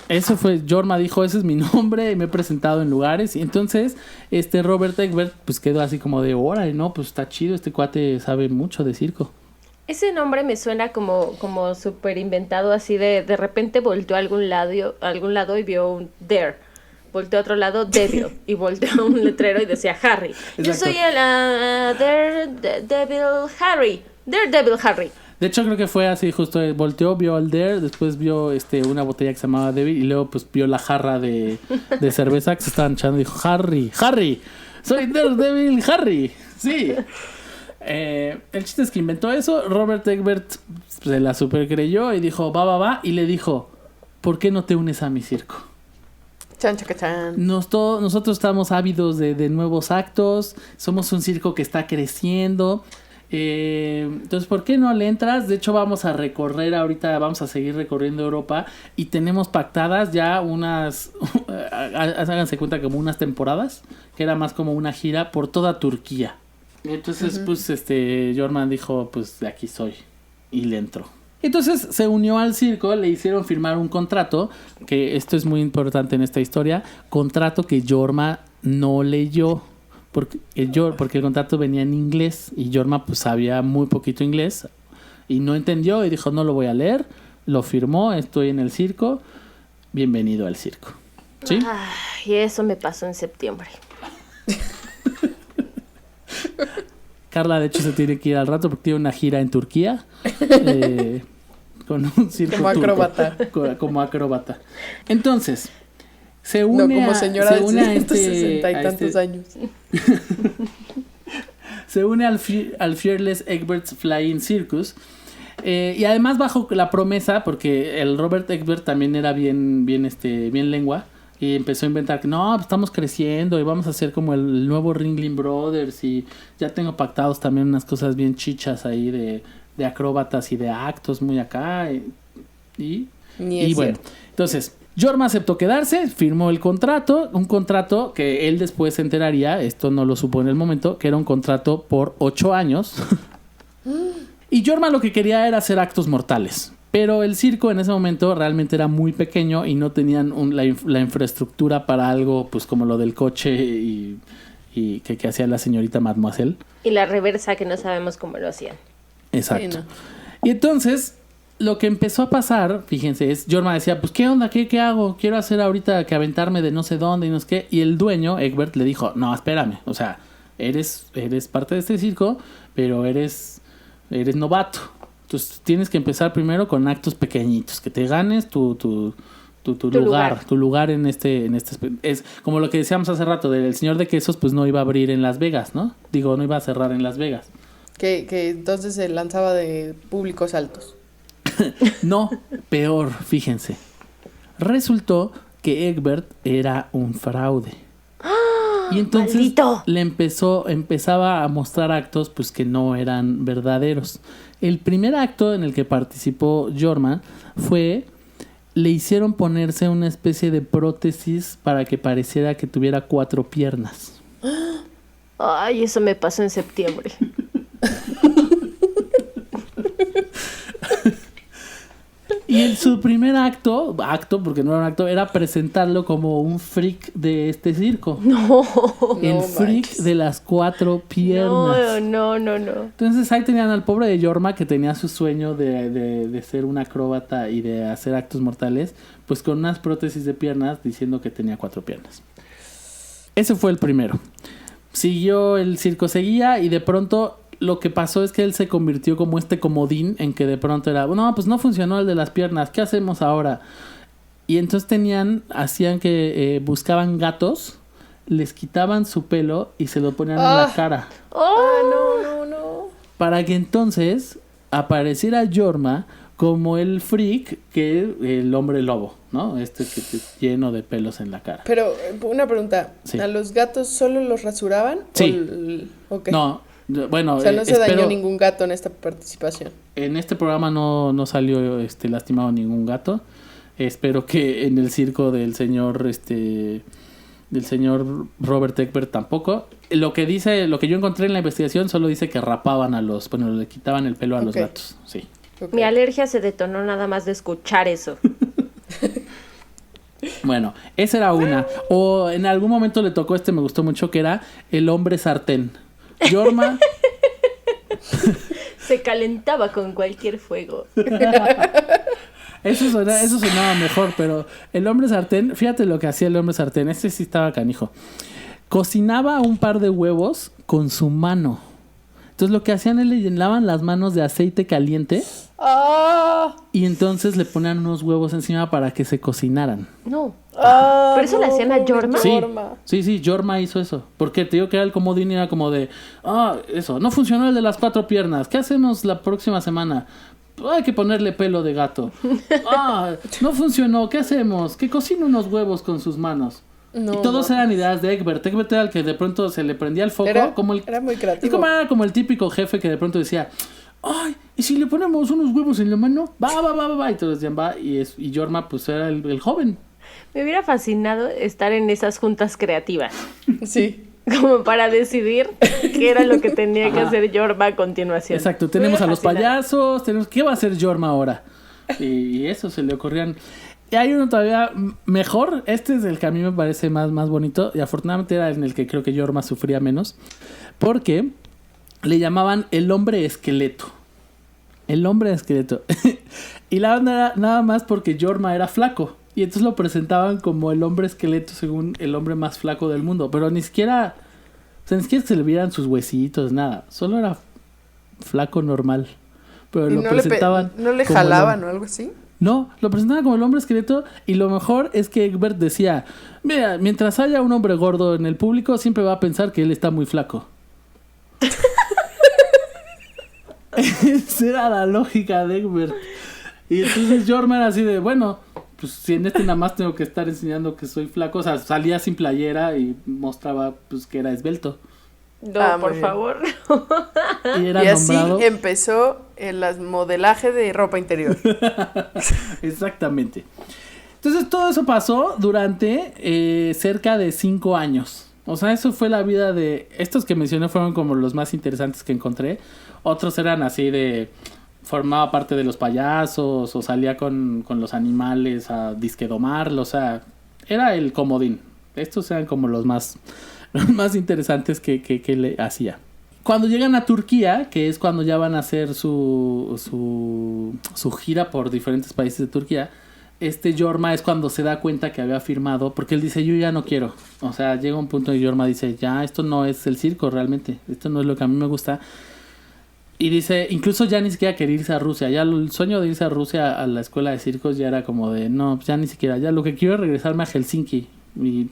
Eso fue, Jorma dijo, ese es mi nombre y me he presentado en lugares. Y entonces, Robert Egbert, pues quedó así como de, órale, no, pues está chido, este cuate sabe mucho de circo. Ese nombre me suena como súper inventado, así de repente volteó a algún lado y vio un Dare. Volteó a otro lado, Devil. Y volteó a un letrero y decía Harry. Exacto. Yo soy el Daredevil Harry. Daredevil Harry. De hecho, creo que fue así, justo volteó, vio al Dare, después vio una botella que se llamaba Devil y luego pues vio la jarra de cerveza que se estaban echando y dijo, Harry, soy Daredevil Harry. Sí. El chiste es que inventó eso. Robert Egbert se la super creyó y dijo, va, y le dijo, ¿por qué no te unes a mi circo? Chan, chacachán. Nosotros estamos ávidos de nuevos actos, somos un circo que está creciendo. Entonces, ¿por qué no le entras? De hecho, vamos a seguir recorriendo Europa y tenemos pactadas ya háganse cuenta, como unas temporadas, que era más como una gira por toda Turquía. Entonces, pues, Jorma dijo, pues, de aquí soy. Y le entró. Entonces, se unió al circo, le hicieron firmar un contrato, que esto es muy importante en esta historia, contrato que Jorma no leyó, porque el contrato venía en inglés, y Jorma, pues, sabía muy poquito inglés, y no entendió, y dijo, no lo voy a leer, lo firmó, estoy en el circo, bienvenido al circo. ¿Sí? Y eso me pasó en septiembre. Carla, de hecho, se tiene que ir al rato porque tiene una gira en Turquía con un circo como acróbata. Como acróbata. Entonces, se une como señora de 60 y a tantos años. Se une al Fearless Egbert's Flying Circus. Y además bajo la promesa, porque el Robert Egbert también era bien lengua. Y empezó a inventar que no, estamos creciendo y vamos a hacer como el nuevo Ringling Brothers. Y ya tengo pactados también unas cosas bien chichas ahí de acróbatas y de actos muy acá. Y bueno, entonces Jorma aceptó quedarse, firmó el contrato. Un contrato que él después se enteraría, esto no lo supo en el momento, que era un contrato por 8 años. Y Jorma lo que quería era hacer actos mortales. Pero el circo en ese momento realmente era muy pequeño y no tenían la infraestructura para algo pues como lo del coche y que hacía la señorita Mademoiselle. Y la reversa que no sabemos cómo lo hacían. Exacto. Sí, ¿no? Y entonces lo que empezó a pasar, fíjense, Jorma decía, pues ¿qué onda? ¿Qué hago? Quiero hacer ahorita que aventarme de no sé dónde y no sé qué. Y el dueño, Egbert, le dijo, no, espérame. O sea, eres parte de este circo, pero eres novato. Entonces tienes que empezar primero con actos pequeñitos, que te ganes tu lugar en este es como lo que decíamos hace rato del señor de quesos, pues no iba a abrir en Las Vegas, ¿no? Digo, no iba a cerrar en Las Vegas. Que entonces se lanzaba de públicos altos. No, peor, fíjense. Resultó que Egbert era un fraude. Y entonces ¡maldito! empezaba a mostrar actos pues que no eran verdaderos. El primer acto en el que participó Jorma le hicieron ponerse una especie de prótesis para que pareciera que tuviera 4 piernas. Ay, eso me pasó en septiembre. Y en su primer acto, porque no era un acto, era presentarlo como un freak de este circo. No. El freak de las 4 piernas. No. Entonces ahí tenían al pobre de Jorma, que tenía su sueño de ser un acróbata y de hacer actos mortales, pues con unas prótesis de piernas diciendo que tenía 4 piernas. Ese fue el primero. Siguió, el circo seguía y de pronto lo que pasó es que él se convirtió como comodín en que de pronto era, no, pues no funcionó el de las piernas, ¿qué hacemos ahora? Y entonces hacían que buscaban gatos, les quitaban su pelo y se lo ponían en la cara. No. Para que entonces apareciera Jorma como el freak que el hombre lobo, ¿no? Que lleno de pelos en la cara. Pero, una pregunta. Sí. ¿A los gatos solo los rasuraban? Sí. Okay. No, bueno... O sea, no se dañó ningún gato en esta participación. En este programa no salió lastimado ningún gato. Espero que en el circo del señor Robert Egbert tampoco. Lo que yo encontré en la investigación solo dice que rapaban le quitaban el pelo a los gatos. Sí. Okay. Mi alergia se detonó nada más de escuchar eso. Bueno, esa era una. O en algún momento le tocó me gustó mucho, que era el hombre sartén. Jorma se calentaba con cualquier fuego. Eso sonaba mejor, pero el hombre sartén, fíjate lo que hacía el hombre sartén, sí estaba canijo. Cocinaba un par de huevos con su mano. Entonces lo que hacían es le llenaban las manos de aceite caliente y entonces le ponían unos huevos encima para que se cocinaran. No. ¿Pero eso le hacían a Jorma? Sí, Jorma hizo eso. Porque te digo que era el comodín y era como de, eso, no funcionó el de las 4 piernas. ¿Qué hacemos la próxima semana? Hay que ponerle pelo de gato. No funcionó, ¿qué hacemos? Que cocine unos huevos con sus manos. No, y todos eran ideas de Egbert. Egbert era el que de pronto se le prendía el foco. Era muy creativo. Era como el típico jefe que de pronto decía, ay, ¿y si le ponemos unos huevos en la mano? Va. Y todos decían, va. Y Jorma, pues era el joven. Me hubiera fascinado estar en esas juntas creativas. Sí. Como para decidir qué era lo que tenía que hacer Jorma a continuación. Exacto, tenemos a los payasos, ¿qué va a hacer Jorma ahora? Y eso se le ocurrían. Y hay uno todavía mejor, este es el que a mí me parece más bonito, y afortunadamente era en el que creo que Jorma sufría menos, porque le llamaban el hombre esqueleto. El hombre esqueleto. Y la onda era nada más porque Jorma era flaco. Y entonces lo presentaban como el hombre esqueleto según el hombre más flaco del mundo. Pero ni siquiera se le vieran sus huesitos, nada. Solo era flaco normal. Pero lo presentaban... ¿No le jalaban o algo así? No, lo presentaban como el hombre esqueleto. Y lo mejor es que Egbert decía, mira, mientras haya un hombre gordo en el público, siempre va a pensar que él está muy flaco. Esa era la lógica de Egbert. Y entonces Jorma era así de, bueno, pues si en nada más tengo que estar enseñando que soy flaco. O sea, salía sin playera y mostraba pues que era esbelto. No, por favor. Y era así nombrado... empezó el modelaje de ropa interior. Exactamente. Entonces todo eso pasó durante cerca de 5 años. O sea, eso fue la vida de... Estos que mencioné fueron como los más interesantes que encontré. Otros eran así de... Formaba parte de los payasos o salía con los animales a disque domarlos. O sea, era el comodín. Estos eran como los más interesantes que le hacía. Cuando llegan a Turquía, que es cuando ya van a hacer su gira por diferentes países de Turquía, Jorma es cuando se da cuenta que había firmado, porque él dice, yo ya no quiero. O sea, llega un punto y Jorma dice, ya, esto no es el circo realmente. Esto no es lo que a mí me gusta. Y dice, incluso ya ni siquiera quería irse a Rusia. Ya el sueño de irse a Rusia a la escuela de circos ya era como de, no, ya ni siquiera. Ya lo que quiero es regresarme a Helsinki y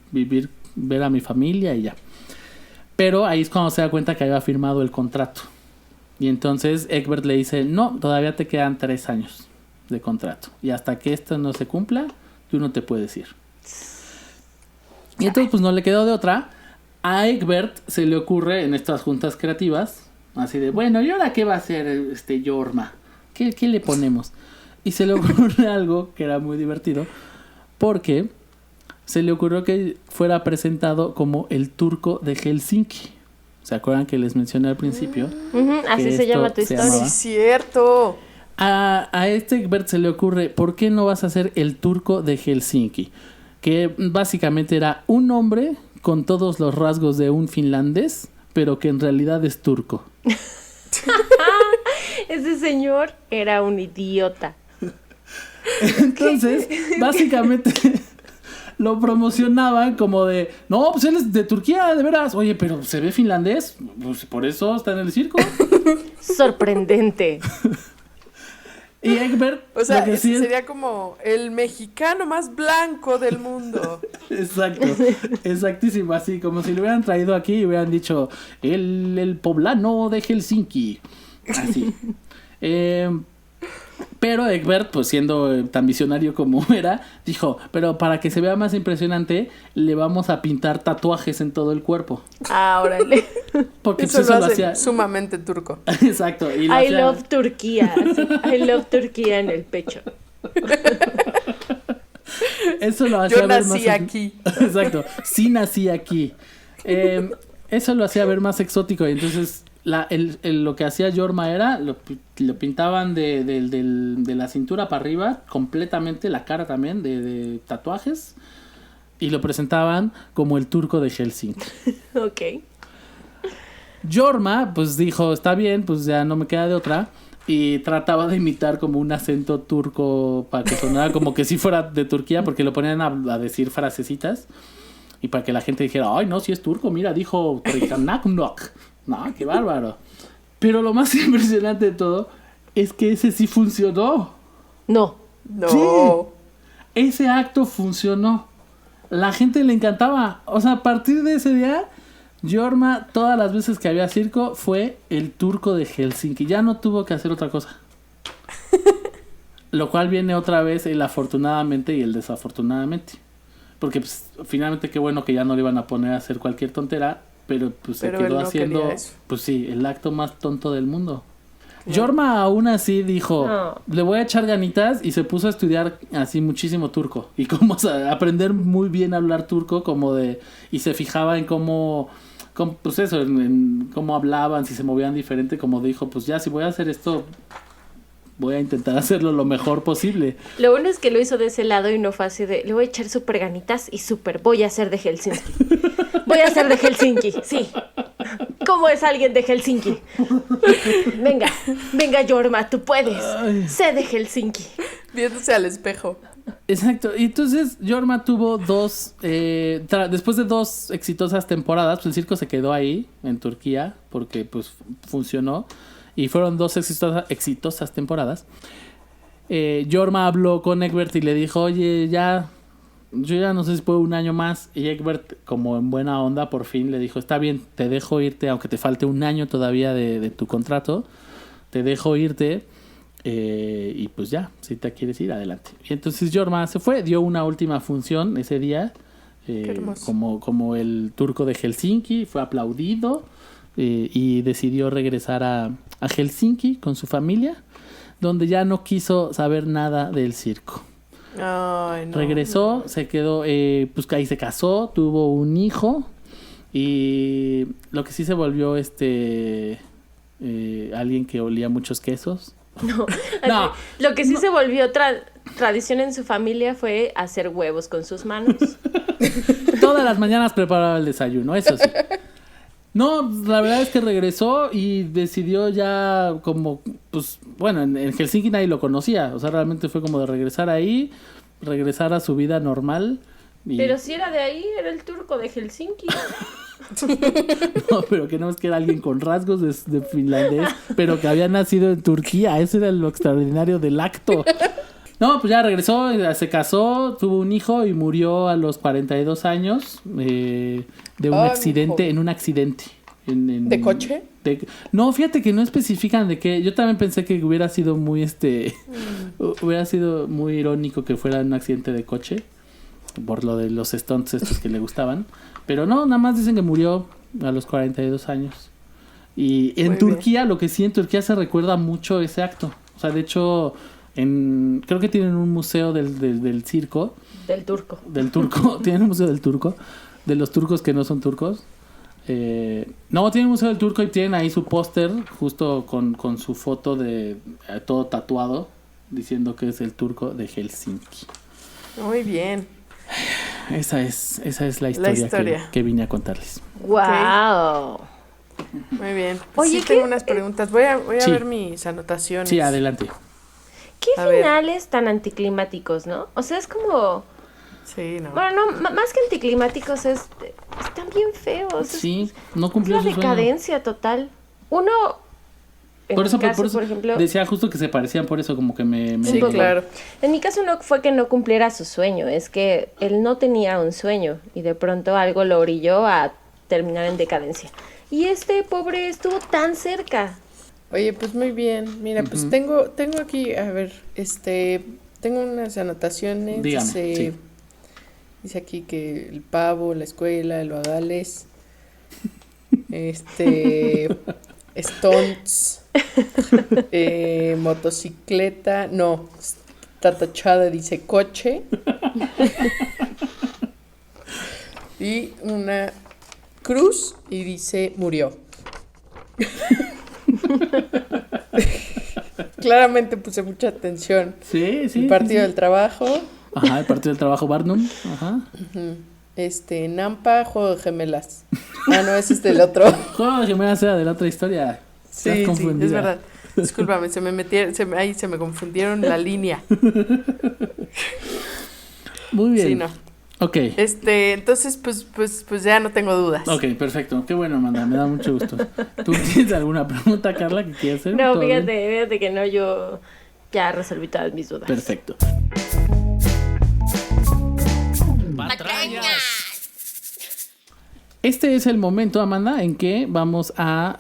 ver a mi familia y ya. Pero ahí es cuando se da cuenta que había firmado el contrato. Y entonces Egbert le dice, no, todavía te quedan 3 años de contrato. Y hasta que esto no se cumpla, tú no te puedes ir. Y entonces pues no le quedó de otra. A Egbert se le ocurre en estas juntas creativas... Así de, bueno, ¿y ahora qué va a hacer Jorma? ¿Qué le ponemos? Y se le ocurre algo que era muy divertido, porque se le ocurrió que fuera presentado como el turco de Helsinki. ¿Se acuerdan que les mencioné al principio? Así se llama tu historia. Sí, cierto. A Egbert se le ocurre, ¿por qué no vas a ser el turco de Helsinki? Que básicamente era un hombre con todos los rasgos de un finlandés, pero que en realidad es turco. Ese señor era un idiota. Entonces, básicamente lo promocionaban como de, no, pues él es de Turquía, de veras. Oye, pero se ve finlandés, pues por eso está en el circo. Sorprendente. Y Egbert, O sea, lo que sí es- sería como el mexicano más blanco del mundo. Exacto, exactísimo, así como si lo hubieran traído aquí y hubieran dicho el poblano de Helsinki. Así. Pero Egbert, pues siendo tan visionario como era, dijo, pero para que se vea más impresionante, le vamos a pintar tatuajes en todo el cuerpo. Ah, órale. Porque Eso pues, lo eso lo hace hacía. sumamente turco. Exacto. Y lo I hacía- love Turquía. Sí, I love Turquía en el pecho. Eso lo hacía Yo ver nací más. aquí. Exacto. Sí nací aquí. Eso lo hacía ver más exótico. Y entonces lo que hacía Jorma era lo pintaban de la cintura para arriba, completamente, la cara también, de tatuajes. Y lo presentaban como el turco de Helsinki. Ok. Jorma, pues dijo, está bien, pues ya no me queda de otra. Y trataba de imitar como un acento turco para que sonara como que sí fuera de Turquía, porque lo ponían a decir frasecitas. Y para que la gente dijera, ay, no, si es turco, mira, dijo Trikanaknok. No, qué bárbaro. Pero lo más impresionante de todo es que ese sí funcionó. No. No. Sí. Ese acto funcionó. La gente le encantaba. O sea, a partir de ese día, Jorma, todas las veces que había circo, fue el turco de Helsinki. Ya no tuvo que hacer otra cosa. Lo cual viene otra vez el afortunadamente y el desafortunadamente. Porque pues, finalmente qué bueno que ya no le iban a poner a hacer cualquier tontera, pero pues Pero se él quedó no haciendo, quería eso. pues sí, el acto más tonto del mundo. Jorma aún así dijo, No. le voy a echar ganitas, y se puso a estudiar así muchísimo turco y cómo aprender muy bien a hablar turco, y se fijaba en cómo pues eso, en cómo hablaban, si se movían diferente, como dijo, pues ya si voy a hacer esto, voy a intentar hacerlo lo mejor posible. Lo bueno es que lo hizo de ese lado y no fue así de, le voy a echar súper ganitas y súper voy a ser de Helsinki. Voy a ser de Helsinki, sí. ¿Cómo es alguien de Helsinki? Venga, Jorma, tú puedes. Sé de Helsinki. Viéndose al espejo. Exacto, y entonces Jorma tuvo después de 2 exitosas temporadas, pues el circo se quedó ahí en Turquía porque pues funcionó y fueron 2 exitosas temporadas. Jorma habló con Egbert y le dijo, oye, yo ya no sé si puedo un año más. Y Egbert, como en buena onda, por fin le dijo, está bien, te dejo irte, aunque te falte un año todavía de tu contrato, te dejo irte. Y pues ya, si te quieres ir, adelante. Y entonces Jorma se fue, dio una última función ese día, hermoso. como el turco de Helsinki, fue aplaudido, y decidió regresar a Helsinki con su familia, donde ya no quiso saber nada del circo. Ay, no. Regresó, se quedó, pues ahí se casó, tuvo un hijo, y lo que sí se volvió alguien que olía muchos quesos. No. No. Lo que sí se volvió tradición en su familia fue hacer huevos con sus manos. Todas las mañanas preparaba el desayuno, eso sí. No, la verdad es que regresó y decidió ya como, pues, bueno, en Helsinki nadie lo conocía. O sea, realmente fue como de regresar ahí, regresar a su vida normal. Pero si era de ahí, era el turco de Helsinki. No, pero que no es que era alguien con rasgos de finlandés, pero que había nacido en Turquía. Eso era lo extraordinario del acto. No, pues ya regresó, se casó, tuvo un hijo y murió a los 42 años de un accidente, en un accidente. ¿De coche? No, fíjate que no especifican de qué. Yo también pensé que hubiera sido muy hubiera sido muy irónico que fuera un accidente de coche, por lo de los stunts estos que le gustaban. Pero no, nada más dicen que murió a los 42 años. Y en Muy Turquía, lo que sí, en Turquía se recuerda mucho ese acto. O sea, de hecho, creo que tienen un museo del circo. Del turco. Del turco. Tienen un museo del turco. De los turcos que no son turcos. No, tienen un museo del turco y tienen ahí su póster justo con su foto de todo tatuado, diciendo que es el turco de Helsinki. Muy bien. Esa es la historia. Que vine a contarles. ¡Wow! Muy bien. Oye, Sí, tengo unas preguntas. Voy a Sí. ver mis anotaciones. Sí, adelante. ¿Qué A ver. finales tan anticlimáticos, no? O sea, es como... Sí, no. Bueno, no, más que anticlimáticos, están bien feos. Sí, no Es cumplió la su sueño. decadencia total. Uno en Por mi eso, caso, por ejemplo, decía justo que se parecían, por eso como que me Sí, digo, claro. en mi caso no fue que no cumpliera su sueño, es que él no tenía un sueño y de pronto algo lo orilló a terminar en decadencia. Y este pobre estuvo tan cerca. Oye, pues muy bien. Mira, pues Ujú. tengo aquí, a ver, tengo unas anotaciones. Dígame, sí. Dice aquí que el pavo, la escuela, el vagales, stunts, motocicleta, no, está tachada, dice coche. Y una cruz y dice murió. Claramente puse mucha atención. Sí, sí. El partido sí. del trabajo, Ajá, el partido del trabajo Barnum. Ajá. Nampa, juego de gemelas. Ah, no, ese es del otro. Juego de gemelas era de la otra historia. Estás Sí, confundida. es verdad. Discúlpame, ahí se me confundieron la línea. Muy bien. Sí, no. Ok. Entonces, pues ya no tengo dudas. Ok, perfecto. Qué bueno, Amanda. Me da mucho gusto. ¿Tú tienes alguna pregunta, Carla, que quieras hacer? No, ¿Todo bien? fíjate que no, yo ya resolví todas mis dudas. Perfecto. Este es el momento, Amanda, en que vamos a...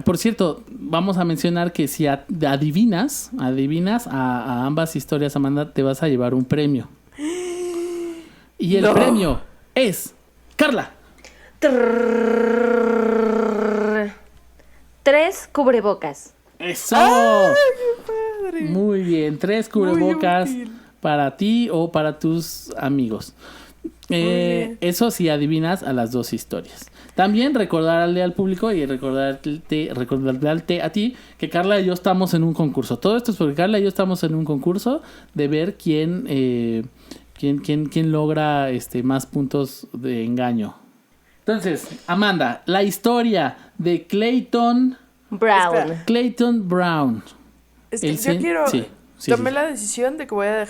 por cierto, vamos a mencionar que si adivinas a ambas historias, Amanda, te vas a llevar un premio. Y el No. premio es... Carla. Trrrr. 3 cubrebocas. ¡Eso! ¡Ay, qué padre! Muy bien. 3 cubrebocas Muy útil. para ti o para tus amigos. bien. Eso sí adivinas a las dos historias. También recordarle al público y recordarte a ti que Carla y yo estamos en un concurso. Todo esto es porque Carla y yo estamos en un concurso de ver quién logra más puntos de engaño. Entonces, Amanda, la historia de Clayton Espera. Brown. Es que El yo sen- quiero... sí, Tomé sí. la decisión de que voy a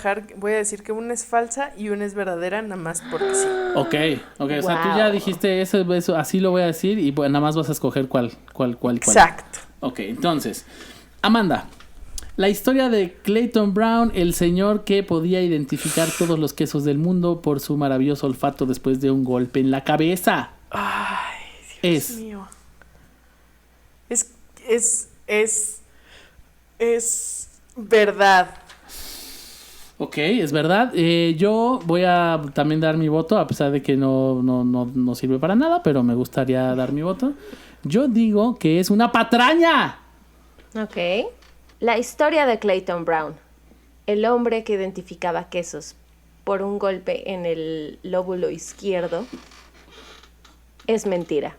decir que una es falsa y una es verdadera, nada más porque sí. Ok, o sea, tú Wow. ya dijiste eso, así lo voy a decir y nada más vas a escoger cuál. Exacto. Ok, entonces, Amanda, la historia de Clayton Brown, el señor que podía identificar todos los quesos del mundo por su maravilloso olfato después de un golpe en la cabeza. Ay, Dios Es mío. Es verdad. Ok, es verdad. Yo voy a también dar mi voto, a pesar de que no sirve para nada, pero me gustaría dar mi voto. Yo digo que es una patraña. Ok. La historia de Clayton Brown. El hombre que identificaba quesos por un golpe en el lóbulo izquierdo es mentira.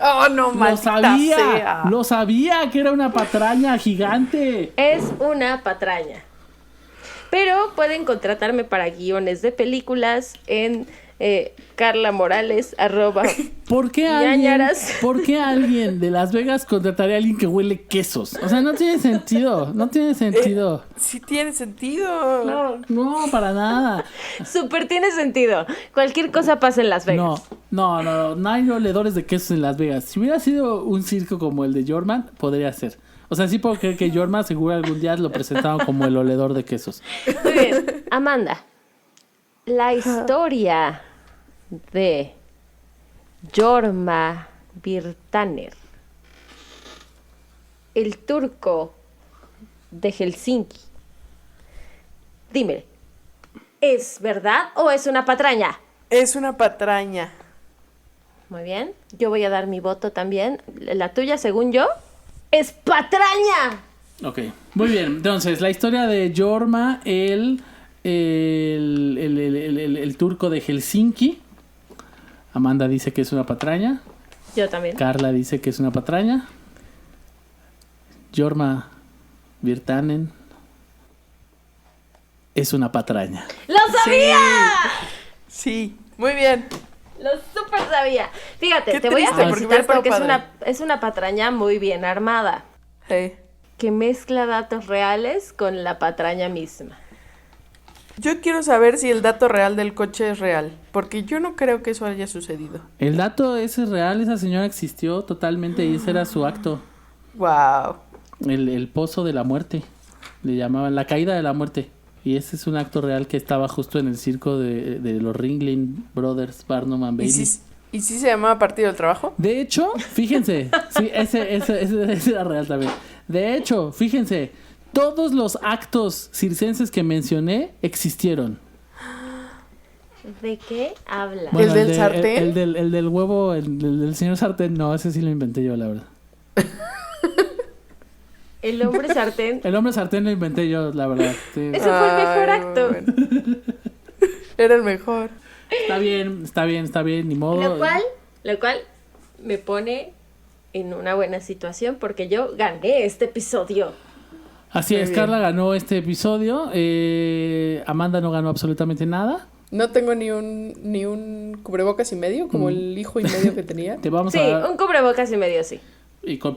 Oh, no, Lo maldita sabía, sea. lo sabía que era una patraña gigante. Es una patraña. Pero pueden contratarme para guiones de películas en Carla Morales ¿Por qué ñañaras. alguien de Las Vegas contrataría a alguien que huele quesos? O sea, no tiene sentido, no tiene sentido. Sí tiene sentido. No, para nada. Súper tiene sentido. Cualquier cosa pasa en Las Vegas. No hay oledores de quesos en Las Vegas. Si hubiera sido un circo como el de Jorman, podría ser. O sea, sí puedo creer que Jorman seguro algún día lo presentaron como el oledor de quesos. Muy bien. Amanda, la historia de Jorma Virtaner, el turco de Helsinki. Dime, ¿es verdad o es una patraña? Es una patraña. Muy bien, yo voy a dar mi voto también. La tuya, según yo, es patraña. Ok, muy bien. Entonces, la historia de Jorma, el turco de Helsinki. Amanda dice que es una patraña. Yo también. Carla dice que es una patraña. Jorma Virtanen es una patraña. ¡Lo sabía! Sí, muy bien. Lo súper sabía. Fíjate, Qué te voy a triste, porque felicitar hubiera porque estado es una patraña muy bien armada, que mezcla datos reales con la patraña misma. Yo quiero saber si el dato real del coche es real, porque yo no creo que eso haya sucedido. El dato ese es real, esa señora existió totalmente y ese era su acto. Wow. el pozo de la muerte. Le llamaban la caída de la muerte. Y ese es un acto real que estaba justo en el circo de los Ringling Brothers, Barnum and Bailey. ¿Y sí se llamaba Partido del Trabajo? De hecho, fíjense, sí, ese era real también. De hecho, fíjense, todos los actos circenses que mencioné existieron. ¿De qué hablas? Bueno, ¿El del sartén? El del huevo, el del señor sartén, no, ese sí lo inventé yo, la verdad. El hombre sartén. El hombre sartén lo inventé yo, la verdad. Sí. Ese fue el mejor acto. Bueno. Era el mejor. Está bien, ni modo. Lo cual me pone en una buena situación porque yo gané este episodio. Así Muy es, bien. Carla ganó este episodio. Amanda no ganó absolutamente nada. No tengo ni un cubrebocas y medio, como el hijo y medio que tenía. Te vamos Sí, a dar, un cubrebocas y medio, sí.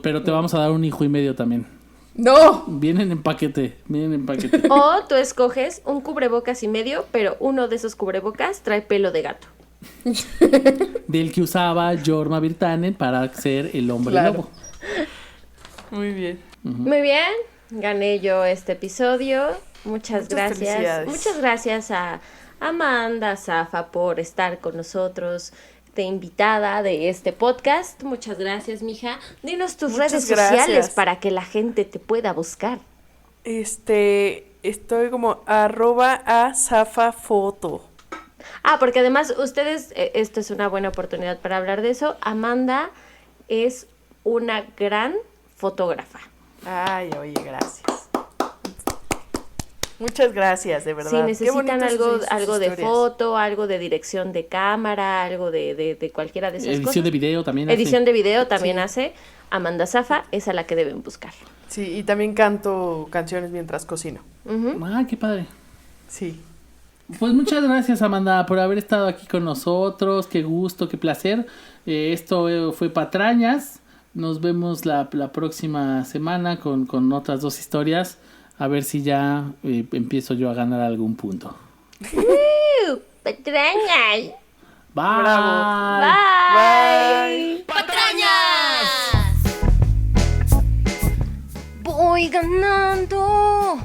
pero te vamos a dar un hijo y medio también. ¡No! Vienen en paquete. O tú escoges un cubrebocas y medio, pero uno de esos cubrebocas trae pelo de gato. Del que usaba Jorma Virtanen para ser el hombre Claro. lobo. Muy bien. Muy bien, gané yo este episodio. Muchas gracias. Felicidades. Muchas gracias a Amanda Zafa por estar con nosotros de invitada de este podcast. Muchas gracias, mija. Dinos tus Muchas redes gracias. sociales para que la gente te pueda buscar. Estoy como @azafafoto. Porque además ustedes, esto es una buena oportunidad para hablar de eso. Amanda es una gran fotógrafa. Ay, oye, gracias. Muchas gracias, de verdad. Si Qué necesitan bonitas sus algo de historias. foto, algo de dirección de cámara, algo de cualquiera de esas cosas. Edición de video también. Edición de video también Sí. hace. Amanda Zafa es a la que deben buscar. Sí, y también canto canciones mientras cocino. Ujú. Ah, qué padre. Sí. Pues muchas gracias, Amanda, por haber estado aquí con nosotros. Qué gusto, qué placer. Esto fue Patrañas. Nos vemos la próxima semana con otras 2 historias. A ver si ya empiezo yo a ganar algún punto. ¡Patrañas! Bye. Bravo. Bye. ¡Patrañas! Voy ganando.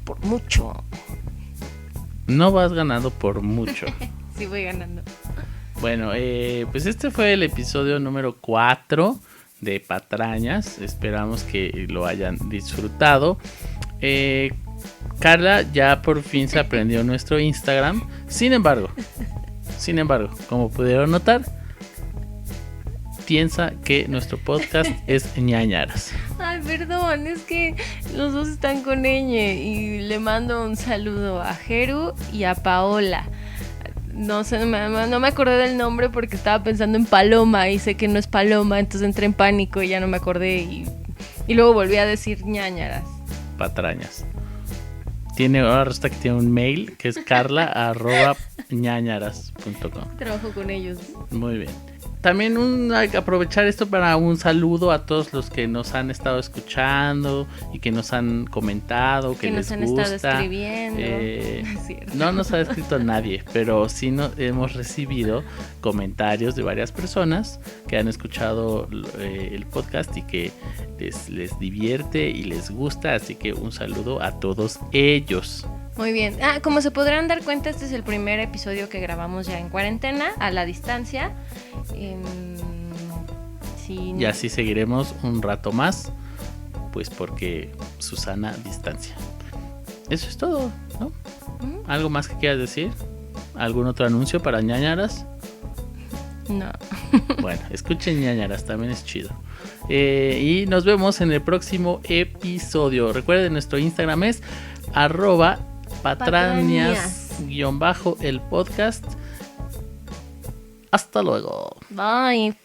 Por mucho. No vas ganando por mucho. Sí, voy ganando. Bueno, pues este fue el episodio número 4 de Patrañas. Esperamos que lo hayan disfrutado. Carla ya por fin se aprendió nuestro Instagram. Sin embargo, como pudieron notar, piensa que nuestro podcast es ñañaras. Ay, perdón, es que los dos están con ñ y le mando un saludo a Jeru y a Paola. No sé, no me acordé del nombre porque estaba pensando en Paloma y sé que no es Paloma, entonces entré en pánico y ya no me acordé y luego volví a decir ñañaras. Patrañas. Ahora resulta que tiene un mail que es carla@ñañaras.com. Trabajo con ellos. Muy bien. También hay que aprovechar esto para un saludo a todos los que nos han estado escuchando y que nos han comentado, que les nos han gusta. estado escribiendo. No Es cierto. no nos ha escrito nadie, pero sí hemos recibido comentarios de varias personas que han escuchado el podcast y que les divierte y les gusta, así que un saludo a todos ellos. Muy bien. Como se podrán dar cuenta, este es el primer episodio que grabamos ya en cuarentena, a la distancia. Sí, Y así seguiremos un rato más, pues porque Susana distancia. Eso es todo, ¿no? ¿Algo más que quieras decir? ¿Algún otro anuncio para ñañaras? No. Bueno, escuchen ñañaras, también es chido. Y nos vemos en el próximo episodio. Recuerden, nuestro Instagram es @patrañas_el podcast. Hasta luego. Bye.